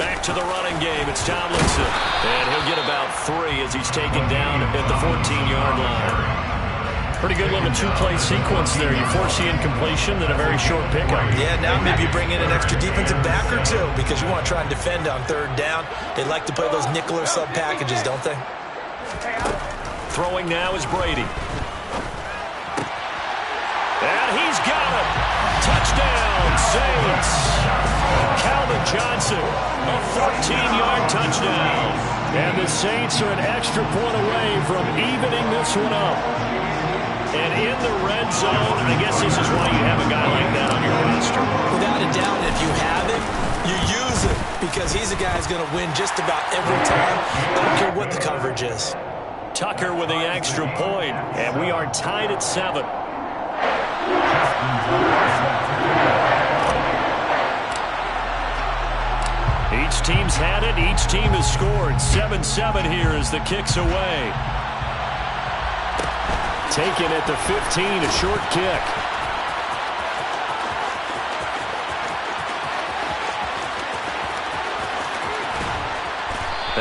Back to the running game. It's Tomlinson. And he'll get about 3 as he's taken down at the 14-yard line. Pretty good little 2-play sequence there. You force the incompletion, then a very short pickup. Yeah, now maybe you bring in an extra defensive back or 2 because you want to try and defend on 3rd down. They like to play those nickel or sub packages, don't they? Throwing now is Brady. And he's got it. Touchdown, Saints. Calvin Johnson, a 14-yard touchdown. And the Saints are an extra point away from evening this one up. And in the red zone, I guess this is why you have a guy like that on your roster. Without a doubt, if you have it, you use it because he's a guy who's going to win just about every time. I don't care what the coverage is. Tucker with the extra point, and we are tied at 7. Each team's had it. Each team has scored. 7-7 here as the kick's away. Taken at the 15, a short kick.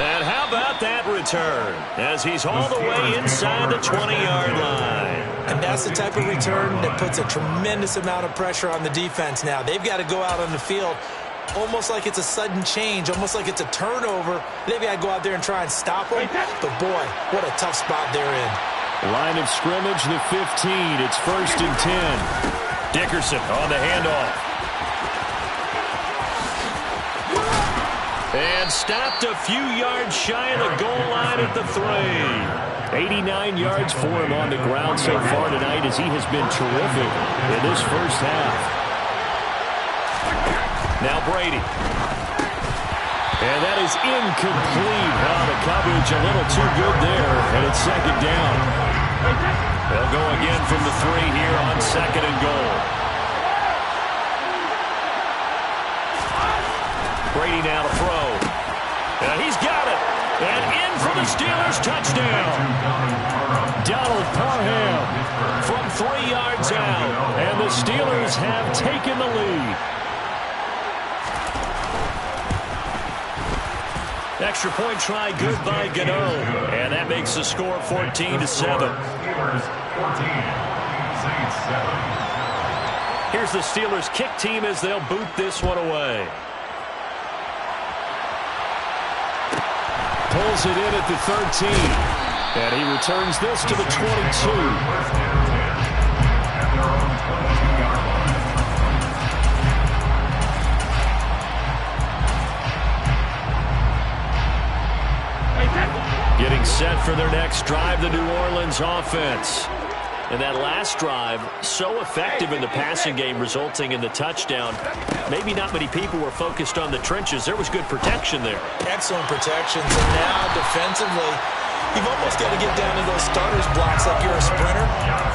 And how about that return as he's all the way inside the 20-yard line. And that's the type of return that puts a tremendous amount of pressure on the defense now. They've got to go out on the field almost like it's a sudden change, almost like it's a turnover. They've got to go out there and try and stop them. But, boy, what a tough spot they're in. Line of scrimmage, the 15. It's 1st and 10. Dickerson on the handoff. And stopped a few yards shy of the goal line at the 3. 89 yards for him on the ground so far tonight as he has been terrific in this first half. Now Brady. And that is incomplete. The coverage a little too good there, and it's second down. They'll go again from the 3 here on 2nd and goal. Brady now to throw. And he's got it. And in for the Steelers touchdown. Donald Parham from 3 yards out. And the Steelers have taken the lead. Extra point try good by Gano. And that makes the score 14-7. Steelers 14, Saints 7. Here's the Steelers kick team as they'll boot this one away. Pulls it in at the 13. And he returns this to the 22. First and 10 at their own 22-yard line. Getting set for their next drive, the New Orleans offense. And that last drive, so effective in the passing game, resulting in the touchdown. Maybe not many people were focused on the trenches. There was good protection there. Excellent protections. And now defensively, you've almost got to get down to those starters blocks like you're a sprinter.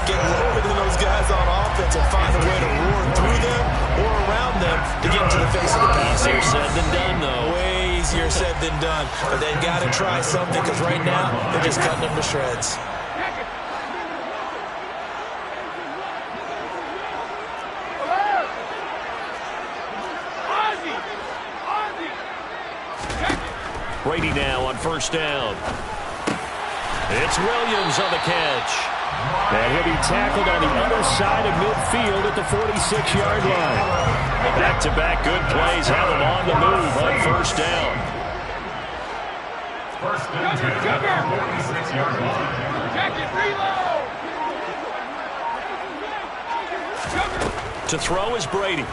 Get lower than those guys on offense and find a way to roar through them or around them to get into the face of the pass. Easier said than done, though. Way easier said than done. But they've got to try something because right now they're just cutting them to shreds. Brady now on first down. It's Williams on the catch. And he'll be tackled on the other side of midfield at the 46-yard line. Back-to-back good plays have him on the move on first down. First and 10 at their 46-yard line. To throw is Brady.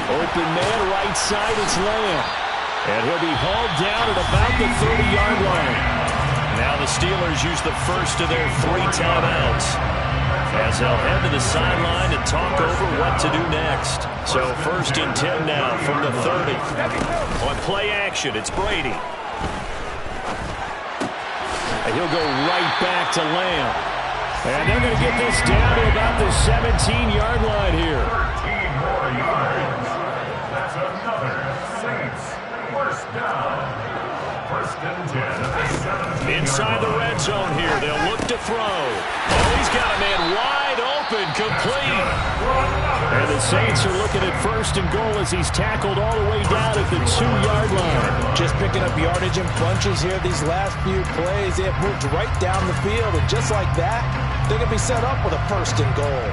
Open man right side, it's Lamb. And he'll be hauled down at about the 30-yard line. Now the Steelers use the first of their 3 timeouts as they'll head to the sideline and talk over what to do next. So first and 10 now from the 30. On play action, it's Brady. And he'll go right back to Lamb. And they're going to get this down to about the 17-yard line here. 13 more yards. That's another Saints first down. First and 10 at the 17. Inside the red zone here, they'll look to throw. Oh, he's got a man wide open, complete. And the Saints are looking at first and goal as he's tackled all the way down at the 2-yard line. Just picking up yardage in bunches here these last few plays. They have moved right down the field, and just like that, they're going to be set up with a first and goal.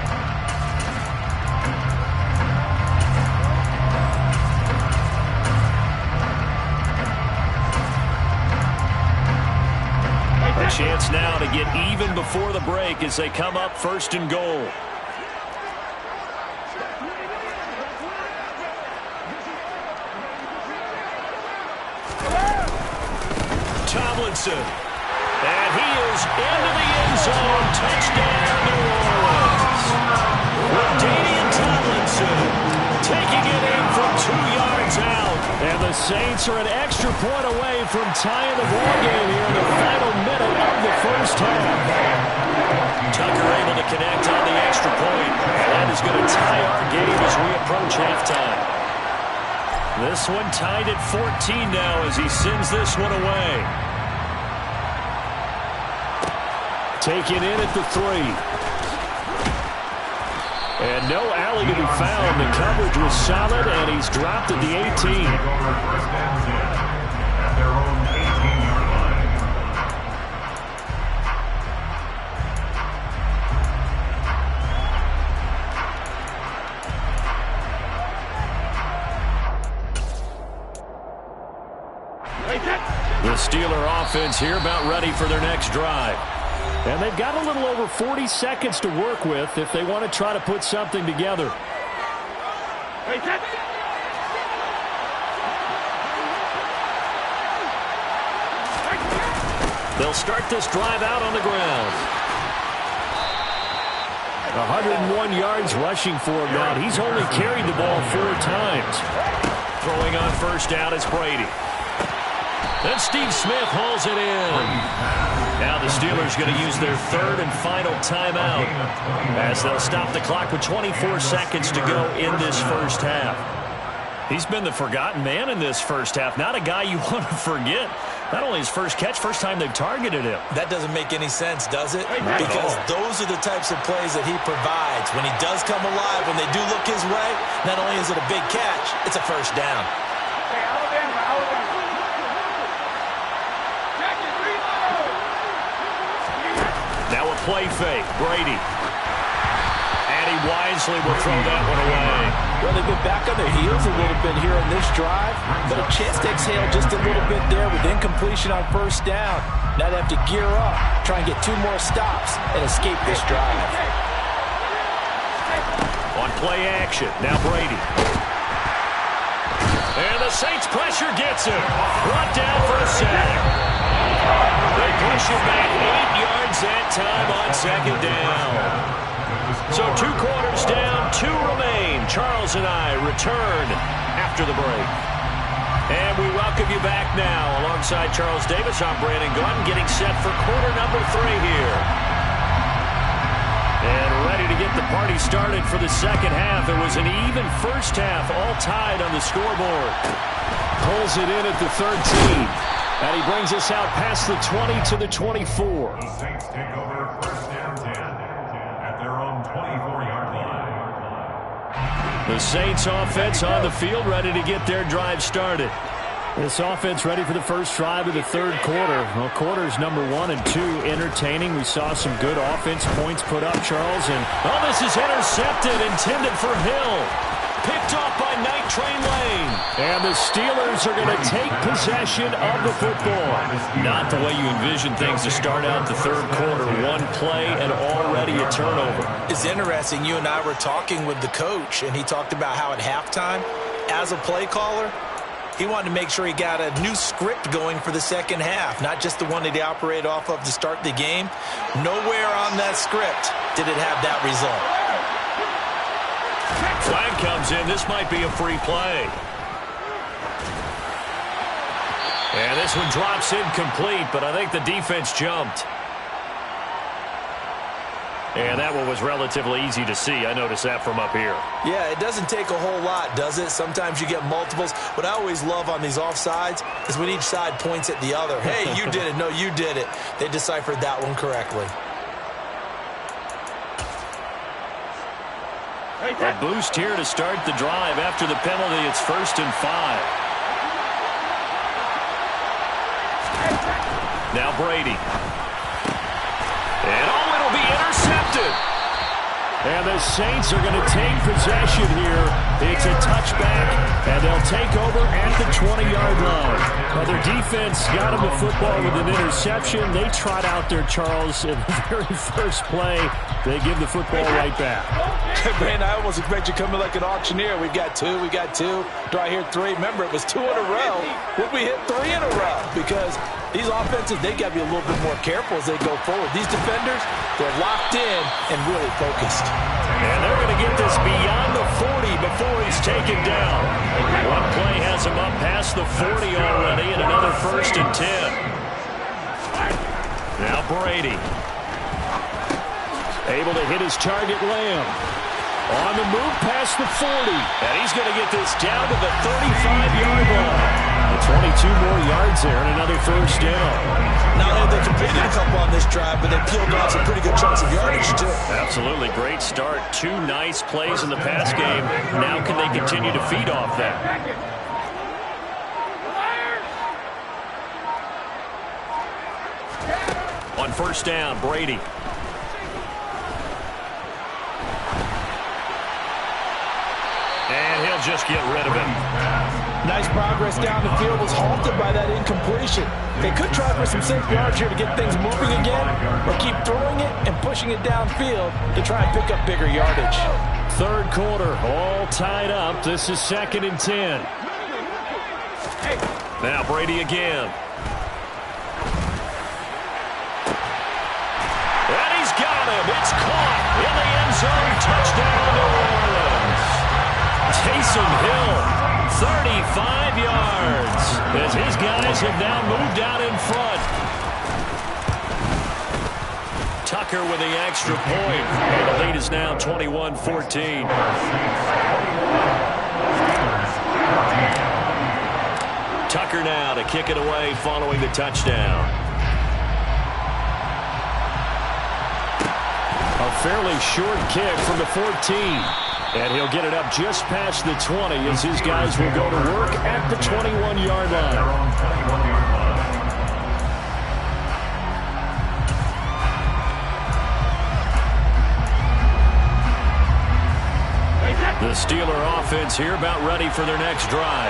A chance now to get even before the break as they come up first and goal. Tomlinson. And he is into the end zone. Touchdown, New Orleans. Ladainian Tomlinson taking it in from 2 yards out. And the Saints are an extra point away from tying the ball game here in the final minute of the first half. Tucker able to connect on the extra point. And that is going to tie our game as we approach halftime. This one tied at 14 now as he sends this one away. Taken in at the 3. And no alley to be found. The coverage was solid, and he's dropped at the 18. First and 10 at their own 18-yard line. The Steeler offense here about ready for their next drive. And they've got a little over 40 seconds to work with if they want to try to put something together. They'll start this drive out on the ground. 101 yards rushing for him now. He's only carried the ball 4 times. Throwing on first down is Brady. Then Steve Smith hauls it in. Now the Steelers going to use their 3rd and final timeout as they'll stop the clock with 24 seconds to go in this first half. He's been the forgotten man in this first half. Not a guy you want to forget. Not only his first catch, first time they've targeted him. That doesn't make any sense, does it? Because those are the types of plays that he provides. When he does come alive, when they do look his way, not only is it a big catch, it's a first down. Hey, Alabama. play fake. Brady. And he wisely will throw that one away. Well, they've been back on their heels a little bit here on this drive, but a chance to exhale just a little bit there with incompletion on first down. Now they have to gear up, try and get 2 more stops, and escape this drive. On play action, now Brady. And the Saints pressure gets him. Brought down for a sack. They push him back 8 yards that time on second down. So 2 quarters down, 2 remain. Charles and I return after the break. And we welcome you back now. Alongside Charles Davis, I'm Brandon Gaudin, getting set for quarter number 3 here. And ready to get the party started for the second half. It was an even first half, all tied on the scoreboard. Pulls it in at the 13. And he brings us out past the 20 to the 24. The Saints take over first and 10 at their own 24-yard line. The Saints offense on the field, ready to get their drive started. This offense ready for the first drive of the third quarter. Well, quarters number 1 and 2 entertaining. We saw some good offense points put up, Charles. And this is intercepted, intended for Hill. Picked off by Night Train Lane. And the Steelers are going to take possession of the football. Not the way you envision things to start out the third quarter. 1 play and already a turnover. It's interesting. You and I were talking with the coach, and he talked about how at halftime, as a play caller, he wanted to make sure he got a new script going for the second half, not just the one that he operated off of to start the game. Nowhere on that script did it have that result. Flag comes in. This might be a free play. And this one drops incomplete, but I think the defense jumped. And that one was relatively easy to see. I noticed that from up here. Yeah, it doesn't take a whole lot, does it? Sometimes you get multiples. What I always love on these offsides is when each side points at the other. Hey, you did it. No, you did it. They deciphered that one correctly. A boost here to start the drive. After the penalty, it's 1st and 5. Now Brady. And it'll be intercepted. And the Saints are going to take possession here. It's a touchback, and they'll take over at the 20-yard line. Now, their defense got them the football with an interception. They trot out there, Charles, in the very first play. They give the football right back. Man, I almost expect you to come in like an auctioneer. We got 2, we got 2. Do I hear 3? Remember, it was 2 in a row. Would we hit 3 in a row? Because these offenses, they got to be a little bit more careful as they go forward. These defenders, they're locked in and really focused. And they're going to get this beyond the 40 before he's taken down. One play has him up past the 40 already, and another 1st and 10. Now Brady. Able to hit his target, Lamb. On the move past the 40. And he's going to get this down to the 35-yard line. 22 more yards there and another 1st down. Now they completed a couple on this drive, but they peeled off some pretty good chunks of yardage, too. Absolutely. Great start. 2 nice plays in the pass game. Now can they continue to feed off that? On 1st down, Brady. And he'll just get rid of it. Nice progress down the field, was halted by that incompletion. They could try for some safe yards here to get things moving again, or keep throwing it and pushing it downfield to try and pick up bigger yardage. Third quarter, all tied up. This is 2nd and 10. Now Brady again. And he's got him. It's caught in the end zone. Touchdown, New Orleans. Taysom Hill, 35 yards, as his guys have now moved out in front. Tucker with the extra point, and the lead is now 21-14. Tucker now to kick it away following the touchdown. A fairly short kick from the 14. And he'll get it up just past the 20 as his guys will go to work at the 21-yard line. Steeler offense here about ready for their next drive.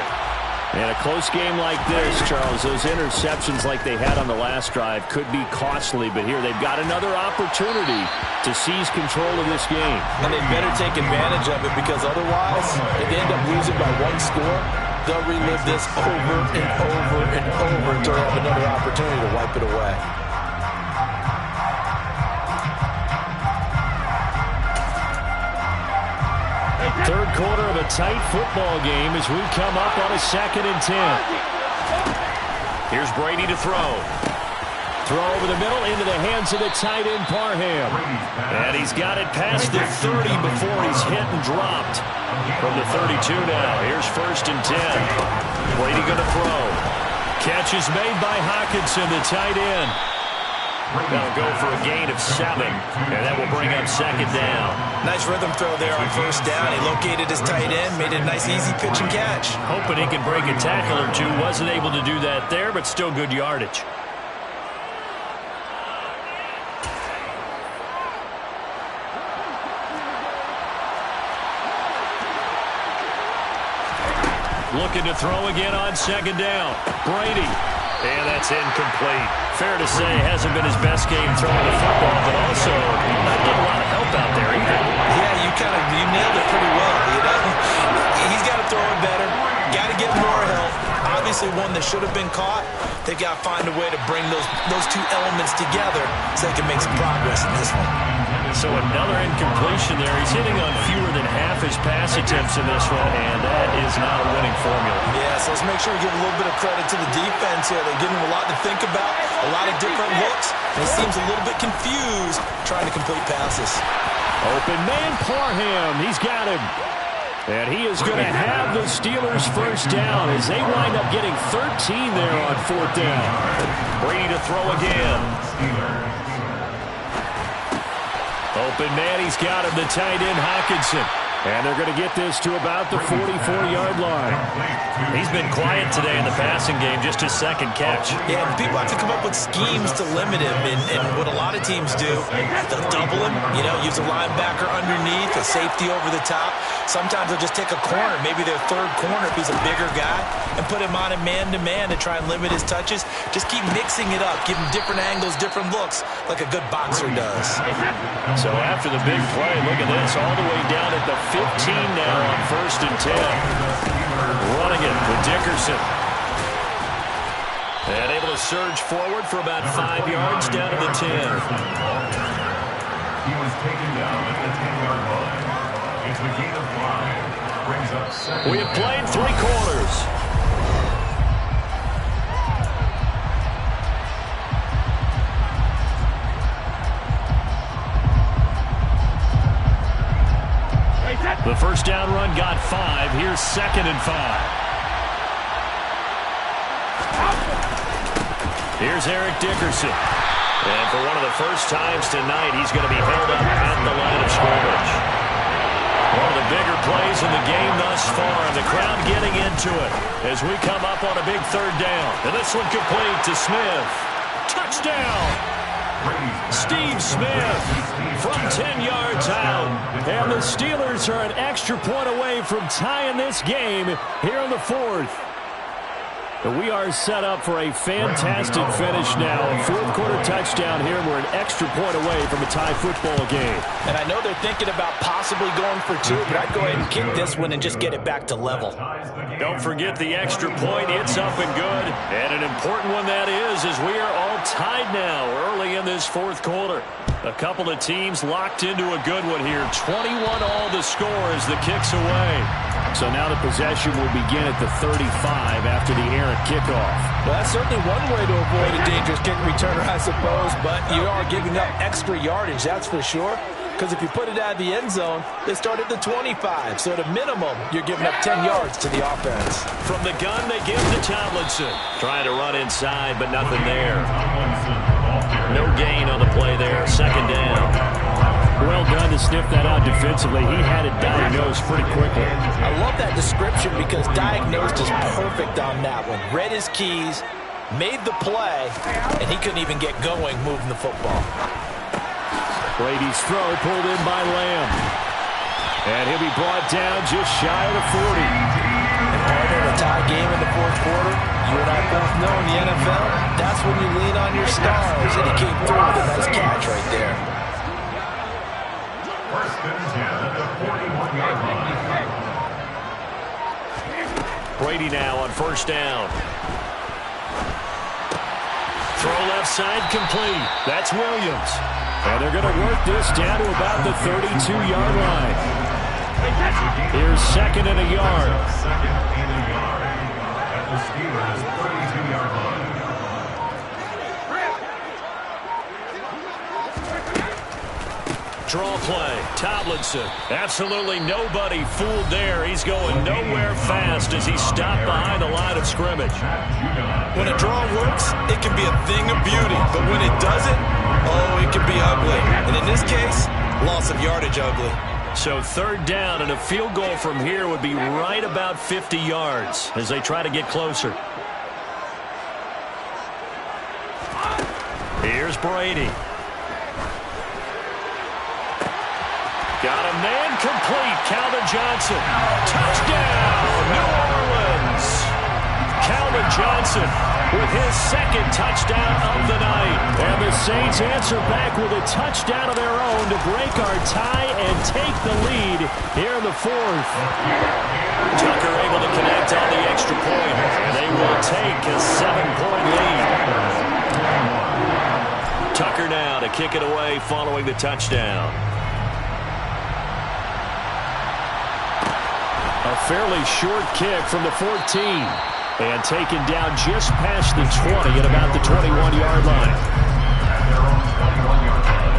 And a close game like this, Charles, those interceptions like they had on the last drive could be costly, but here they've got another opportunity to seize control of this game. And they better take advantage of it, because otherwise, if they end up losing by one score, they'll relive this over and over and over until they have another opportunity to wipe it away. Third quarter of a tight football game as we come up on a 2nd and 10. Here's Brady to throw. Throw over the middle into the hands of the tight end, Parham. And he's got it past the 30 before he's hit and dropped. From the 32 now. Here's 1st and 10. Brady going to throw. Catch is made by Hockenson, the tight end. They'll go for a gain of 7, and that will bring up 2nd down. Nice rhythm throw there on 1st down. He located his tight end, made it a nice, easy pitch and catch. Hoping he can break a tackle or two. Wasn't able to do that there, but still good yardage. Looking to throw again on 2nd down. Brady. And that's incomplete. Fair to say, hasn't been his best game throwing the football, but also not getting a lot of help out there either. Yeah, you nailed it pretty well, you know. He's got to throw it better. Got to get more help. Obviously one that should have been caught. They've got to find a way to bring those two elements together so they can make some progress in this one. So another incompletion there. He's hitting on fewer than half his pass attempts in this one, and that is not a winning formula. Yeah, so let's make sure we give a little bit of credit to the defense here. They're giving him a lot to think about, a lot of different looks, and he seems a little bit confused trying to complete passes. Open man, Parham. He's got him. And he is going to have the Steelers' 1st down as they wind up getting 13 there on 4th down. Brady to throw again. Open man, he's got him, the tight end, Hockenson. And they're going to get this to about the 44-yard line. He's been quiet today in the passing game, just his 2nd catch. Yeah, people have to come up with schemes to limit him, and what a lot of teams do, they'll double him, use a linebacker underneath, a safety over the top. Sometimes they'll just take a corner, maybe their 3rd corner if he's a bigger guy, and put him on a man-to-man to try and limit his touches. Just keep mixing it up, give him different angles, different looks, like a good boxer does. So after the big play, look at this, all the way down at the 15 now on 1st and 10. Running it with Dickerson. And able to surge forward for about 5 yards down to the 10. He was taken down at the 10-yard line. It's a gain of 5. Brings up 2nd. We have played 3 quarters. The 1st down run got 5. Here's 2nd and 5. Here's Eric Dickerson. And for one of the first times tonight, he's going to be held up at the line of scrimmage. One of the bigger plays in the game thus far, and the crowd getting into it as we come up on a big 3rd down. And this one complete to Smith. Touchdown! Steve Smith from 10 yards out. And the Steelers are an extra point away from tying this game here in the 4th. We are set up for a fantastic finish now. A 4th quarter touchdown here. We're an extra point away from a tie football game. And I know they're thinking about possibly going for 2, but I'd go ahead and kick this one and just get it back to level. Don't forget the extra point. It's up and good. And an important one that is, as we are all tied now early in this 4th quarter. A couple of teams locked into a good one here. 21 all the score as the kick's away. So now the possession will begin at the 35 after the errant kickoff. Well, that's certainly one way to avoid a dangerous kick returner, I suppose, but you are giving up extra yardage, that's for sure. Because if you put it out of the end zone, they start at the 25. So at a minimum, you're giving up 10 yards to the offense. From the gun, they give to Tomlinson. Trying to run inside, but nothing there. No gain on the play there. 2nd down. Well done to sniff that out defensively. He had it diagnosed pretty quickly. I love that description because diagnosed is perfect on that one. Read his keys, made the play, and he couldn't even get going moving the football. Brady's throw pulled in by Lamb. And he'll be brought down just shy of the 40. And partner, a tie game in the fourth quarter, you and I both know in the NFL, that's when you lean on your stars. And he came through with a nice catch right there. First and 10 at the 41-yard line. Brady now on first down. Throw left side complete. That's Williams. And they're going to work this down to about the 32-yard line. Here's second and a yard. Second and a yard at the Steelers' 32-yard line. Draw play. Tomlinson. Absolutely nobody fooled there. He's going nowhere fast as he's stopped behind the line of scrimmage. When a draw works, it can be a thing of beauty. But when it doesn't, oh, it can be ugly. And in this case, loss of yardage ugly. So third down and a field goal from here would be right about 50 yards as they try to get closer. Here's Brady. Got a man complete. Calvin Johnson. Touchdown, New Orleans. Calvin Johnson with his second touchdown of the night. And the Saints answer back with a touchdown of their own to break our tie and take the lead here in the fourth. Tucker able to connect on the extra point. They will take a 7-point lead. Tucker now to kick it away following the touchdown. A fairly short kick from the 14. And taken down just past the 20 at about the 21-yard line. At their own 21-yard line.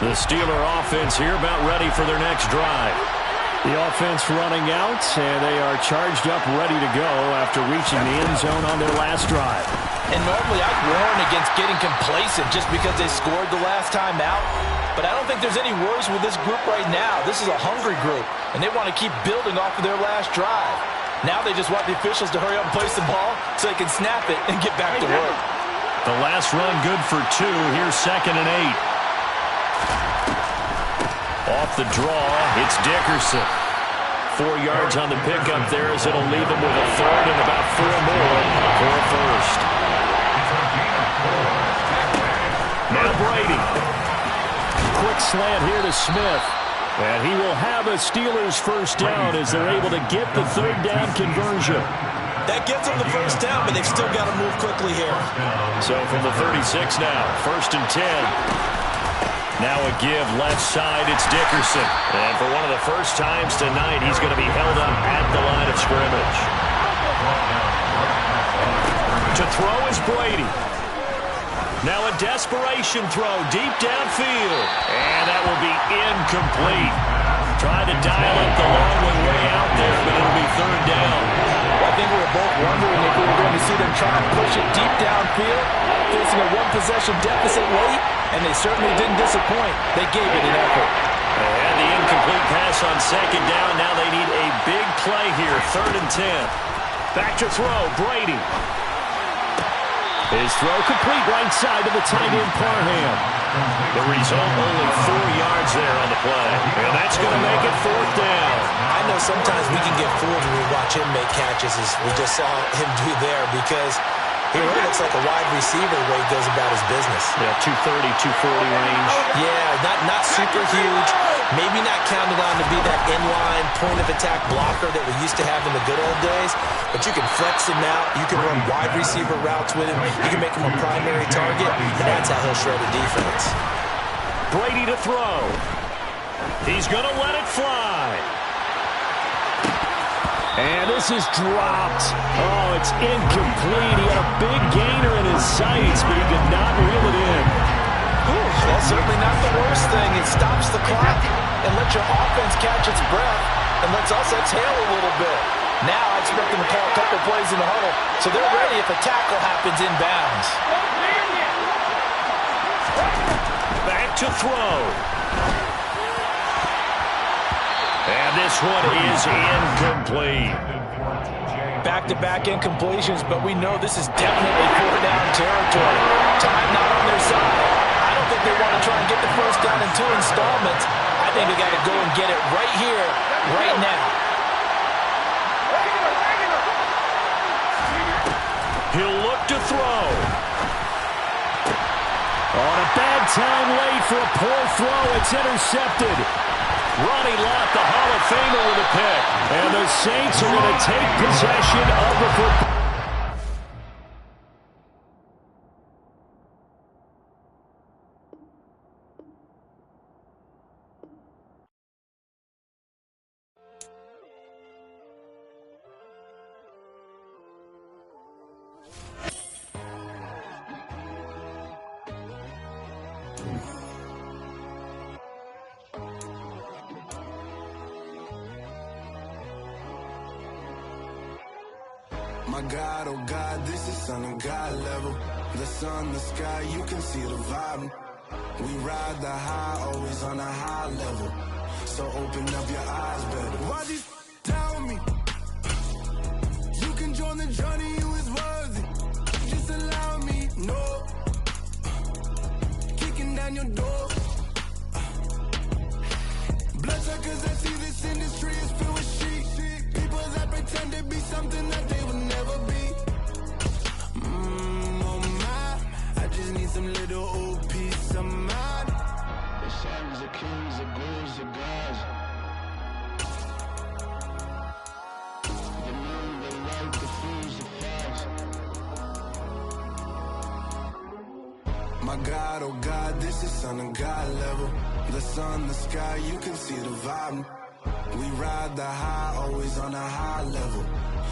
The Steeler offense here about ready for their next drive. The offense running out, and they are charged up, ready to go after reaching the end zone on their last drive. And normally I'd warn against getting complacent just because they scored the last time out. But I don't think there's any worries with this group right now. This is a hungry group, and they want to keep building off of their last drive. Now they just want the officials to hurry up and place the ball so they can snap it and get back to work. The last run good for 2. Here's second and 8. Off the draw, it's Dickerson. 4 yards on the pickup there as it'll leave him with a third and about 4 more for a first. Now Brady. Quick slant here to Smith. And he will have a Steelers first down as they're able to get the third down conversion. That gets them the first down, but they've still got to move quickly here. So from the 36 now, first and 10. Now a give left side, it's Dickerson. And for one of the first times tonight, he's going to be held up at the line of scrimmage. To throw is Brady. Now a desperation throw deep downfield. And that will be incomplete. Tried to dial up the long way out there, but it'll be third down. I think we were both wondering if we were going to see them try to push it deep downfield, facing a one-possession deficit late, and they certainly didn't disappoint. They gave it an effort. And the incomplete pass on second down. Now they need a big play here, third and 10. Back to throw, Brady. His throw complete right side to the tight end Parham. The result, only 4 yards there on the play. And that's going to make it fourth down. I know sometimes we can get fooled when we watch him make catches, as we just saw him do there, because he really looks like a wide receiver the way he goes about his business. Yeah, 230, 240 range. Yeah, not super huge. Maybe not counted on to be that inline point-of-attack blocker that we used to have in the good old days, but you can flex him out. You can run wide receiver routes with him. You can make him a primary target, and that's how he'll shred a defense. Brady to throw. He's going to let it fly. And this is dropped. Oh, it's incomplete. He had a big gainer in his sights, but he could not reel it in. That's certainly not the worst thing. It stops the clock and lets your offense catch its breath and lets us exhale a little bit. Now I expect them to call a couple plays in the huddle, so they're ready if a tackle happens inbounds. Back to throw. And this one is incomplete. Back back-to-back incompletions, but we know this is definitely fourth down territory. Time not on their side. I don't think they want to try and get the first down in 2 installments. I think they got to go and get it right here, right now. He'll look to throw. On a bad time late for a poor throw. It's intercepted. Ronnie Lott, the Hall of Famer, with a pick. And the Saints are going to take possession of the football. My God, oh God, this is Son of God level. The sun, the sky, you can see the vibe. We ride the high, always on a high level. So open up your eyes better. Why these down me? You can join the journey, you is worthy. Just allow me, no. Kicking down your door. Bloodsuckers that see this industry is filled with shit. People that pretend to be something that they will never be. Oh my, I just need some little old peace of mind. The sons of kings, the gurus, the gods. The moon, the light, the fools, the facts. My God, oh God, this is Son of God level. The sun, the sky, you can see the vibe. We ride the high, always on a high level.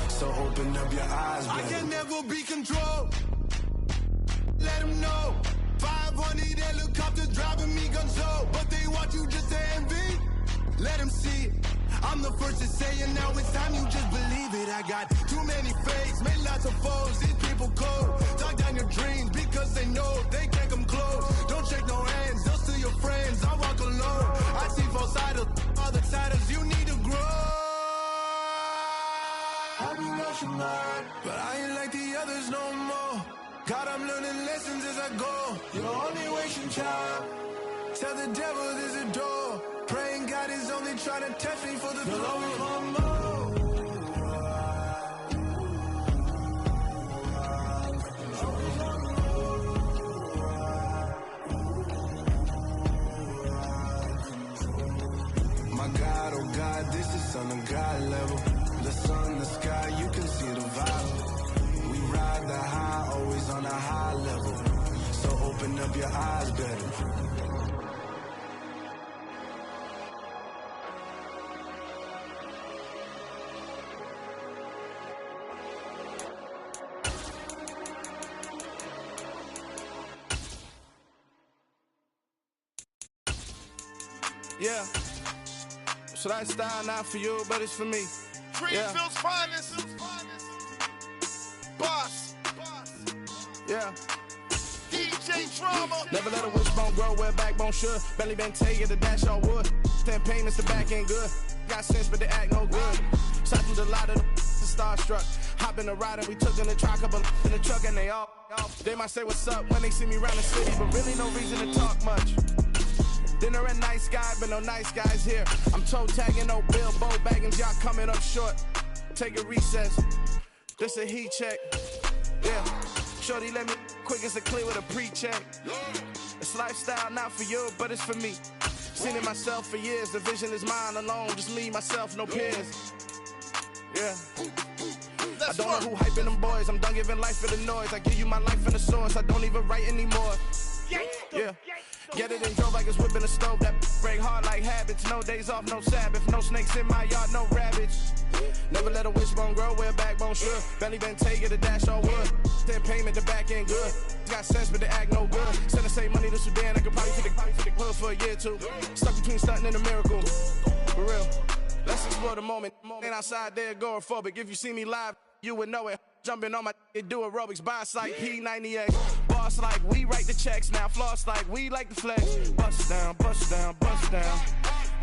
So open up your eyes, baby. I can never be controlled. Let them know. 500 helicopters driving me gunso. But they want you just to envy. Let them see it. I'm the first to say it, now it's time you just believe it. I got too many fakes, made lots of foes. These people cold. Talk down your dreams because they know they can't come close. Don't shake no hands, they'll steal your friends. I walk alone. I see false idols, other titles, you need to grow. I be rushing hard, but I ain't like the others no more. God, I'm learning lessons as I go. You're only wasting time. Tell the devil there's a door. Praying God is only trying to test me for the glory of more. My God, oh God, this is Son of God level. The sun, the sky, you can see the vibe. We ride the high, always on a high level. So open up your eyes better. Yeah. So that style not for you, but it's for me. Greenfield's finest. Boss. Yeah. DJ Drama. Never let a wishbone grow where backbone should. Belly been taking the dash on wood. 10 payments, the back ain't good. Got sense, but they act no good. Shot through the lot of the starstruck. Hop in the ride and we took in the truck, couple in the truck and they all. They might say what's up when they see me round the city, but really no reason to talk much. Dinner and nice guy, but no nice guys here. I'm toe tagging, no bill, bow baggins, y'all coming up short. Take a recess. This a heat check. Yeah. Shorty let me quick as a clear with a pre-check. It's lifestyle not for you, but it's for me. Seen it myself for years. The vision is mine alone. Just me, myself, no peers. Yeah. I don't know who hyping them boys. I'm done giving life for the noise. I give you my life in the source. I don't even write anymore. Yeah. Get it and drove like it's whipping a stove. That break hard like habits. No days off, no Sabbath. No snakes in my yard, no rabbits. Never let a wishbone grow where backbone should. Belly been taking the dash on wood. 10 payment, the back ain't good. Got sense, but they act no good. Send the same money to Sudan. I could probably take the hood for a year or two. Stuck between stunting and a miracle. For real. Let's explore the moment. Ain't outside there agoraphobic. If you see me live, you would know it. Jumping on my do aerobics, boss like P90X. Boss like we write the checks now. Floss like we like the flex. Bust down, bust down, bust down.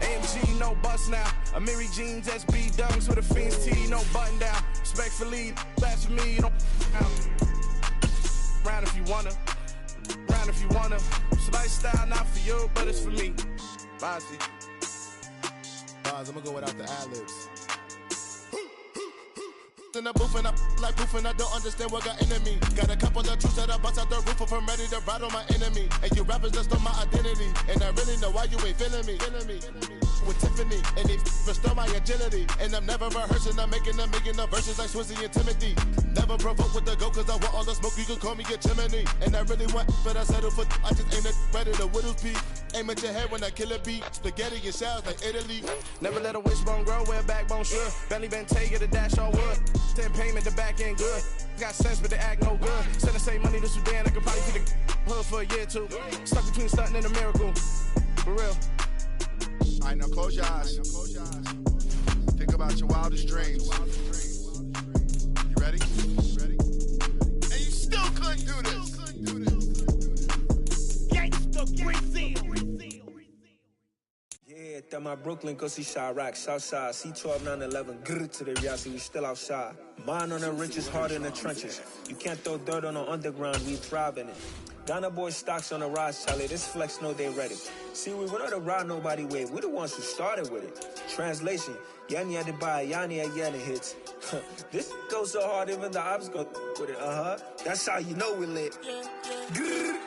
AMG, no bust now. Amiri jeans, SB dunks with a Fiends tee, no button down. Respectfully, that's for me, don't round if you wanna. Round if you wanna. It's lifestyle, not for you, but it's for me. Bozzy. I'm gonna go without the ad-libs. In the booth and I like proof and I don't understand what got into me. Got a couple of truths that I bust out the roof if I'm ready to ride on my enemy. And you rappers just stole my identity, and I really know why you ain't feeling me. With Tiffany, and they restore my agility. And I'm never rehearsing, I'm making a million of verses like Swizzy and Timothy. Never provoke with the go, cause I want all the smoke, you can call me a chimney. And I really want, but I settle for, I just ain't ready to whittle pea. Aim at your head when I kill a beat. Spaghetti and shells like Italy. Never let a wishbone grow where a backbone should. Belly Bentayga, the dash all wood. 10 payment, the back end good. Got sense, but they act no good. Send the same money to Sudan, I could probably feed the hood for a year or two. Stuck between stunting and a miracle. For real. All right, now close your eyes. Think about your wildest dreams. You ready? And you still couldn't do this. Gangsta Brazil. Yeah, that my Brooklyn, go see Chirac, Southside, C12, 911, grr to the Riasi, we still outside. Mine on the richest, heart in the trenches. You can't throw dirt on the underground, we thrive in it. Ghana boys stocks on the rise, Charlie. This flex know they ready. See, we not the ride nobody wave. We the ones who started with it. Translation: Yanni had to buy Yanni at Yanni hits. This goes so hard, even the ops go with it. That's how you know we lit. Grrr.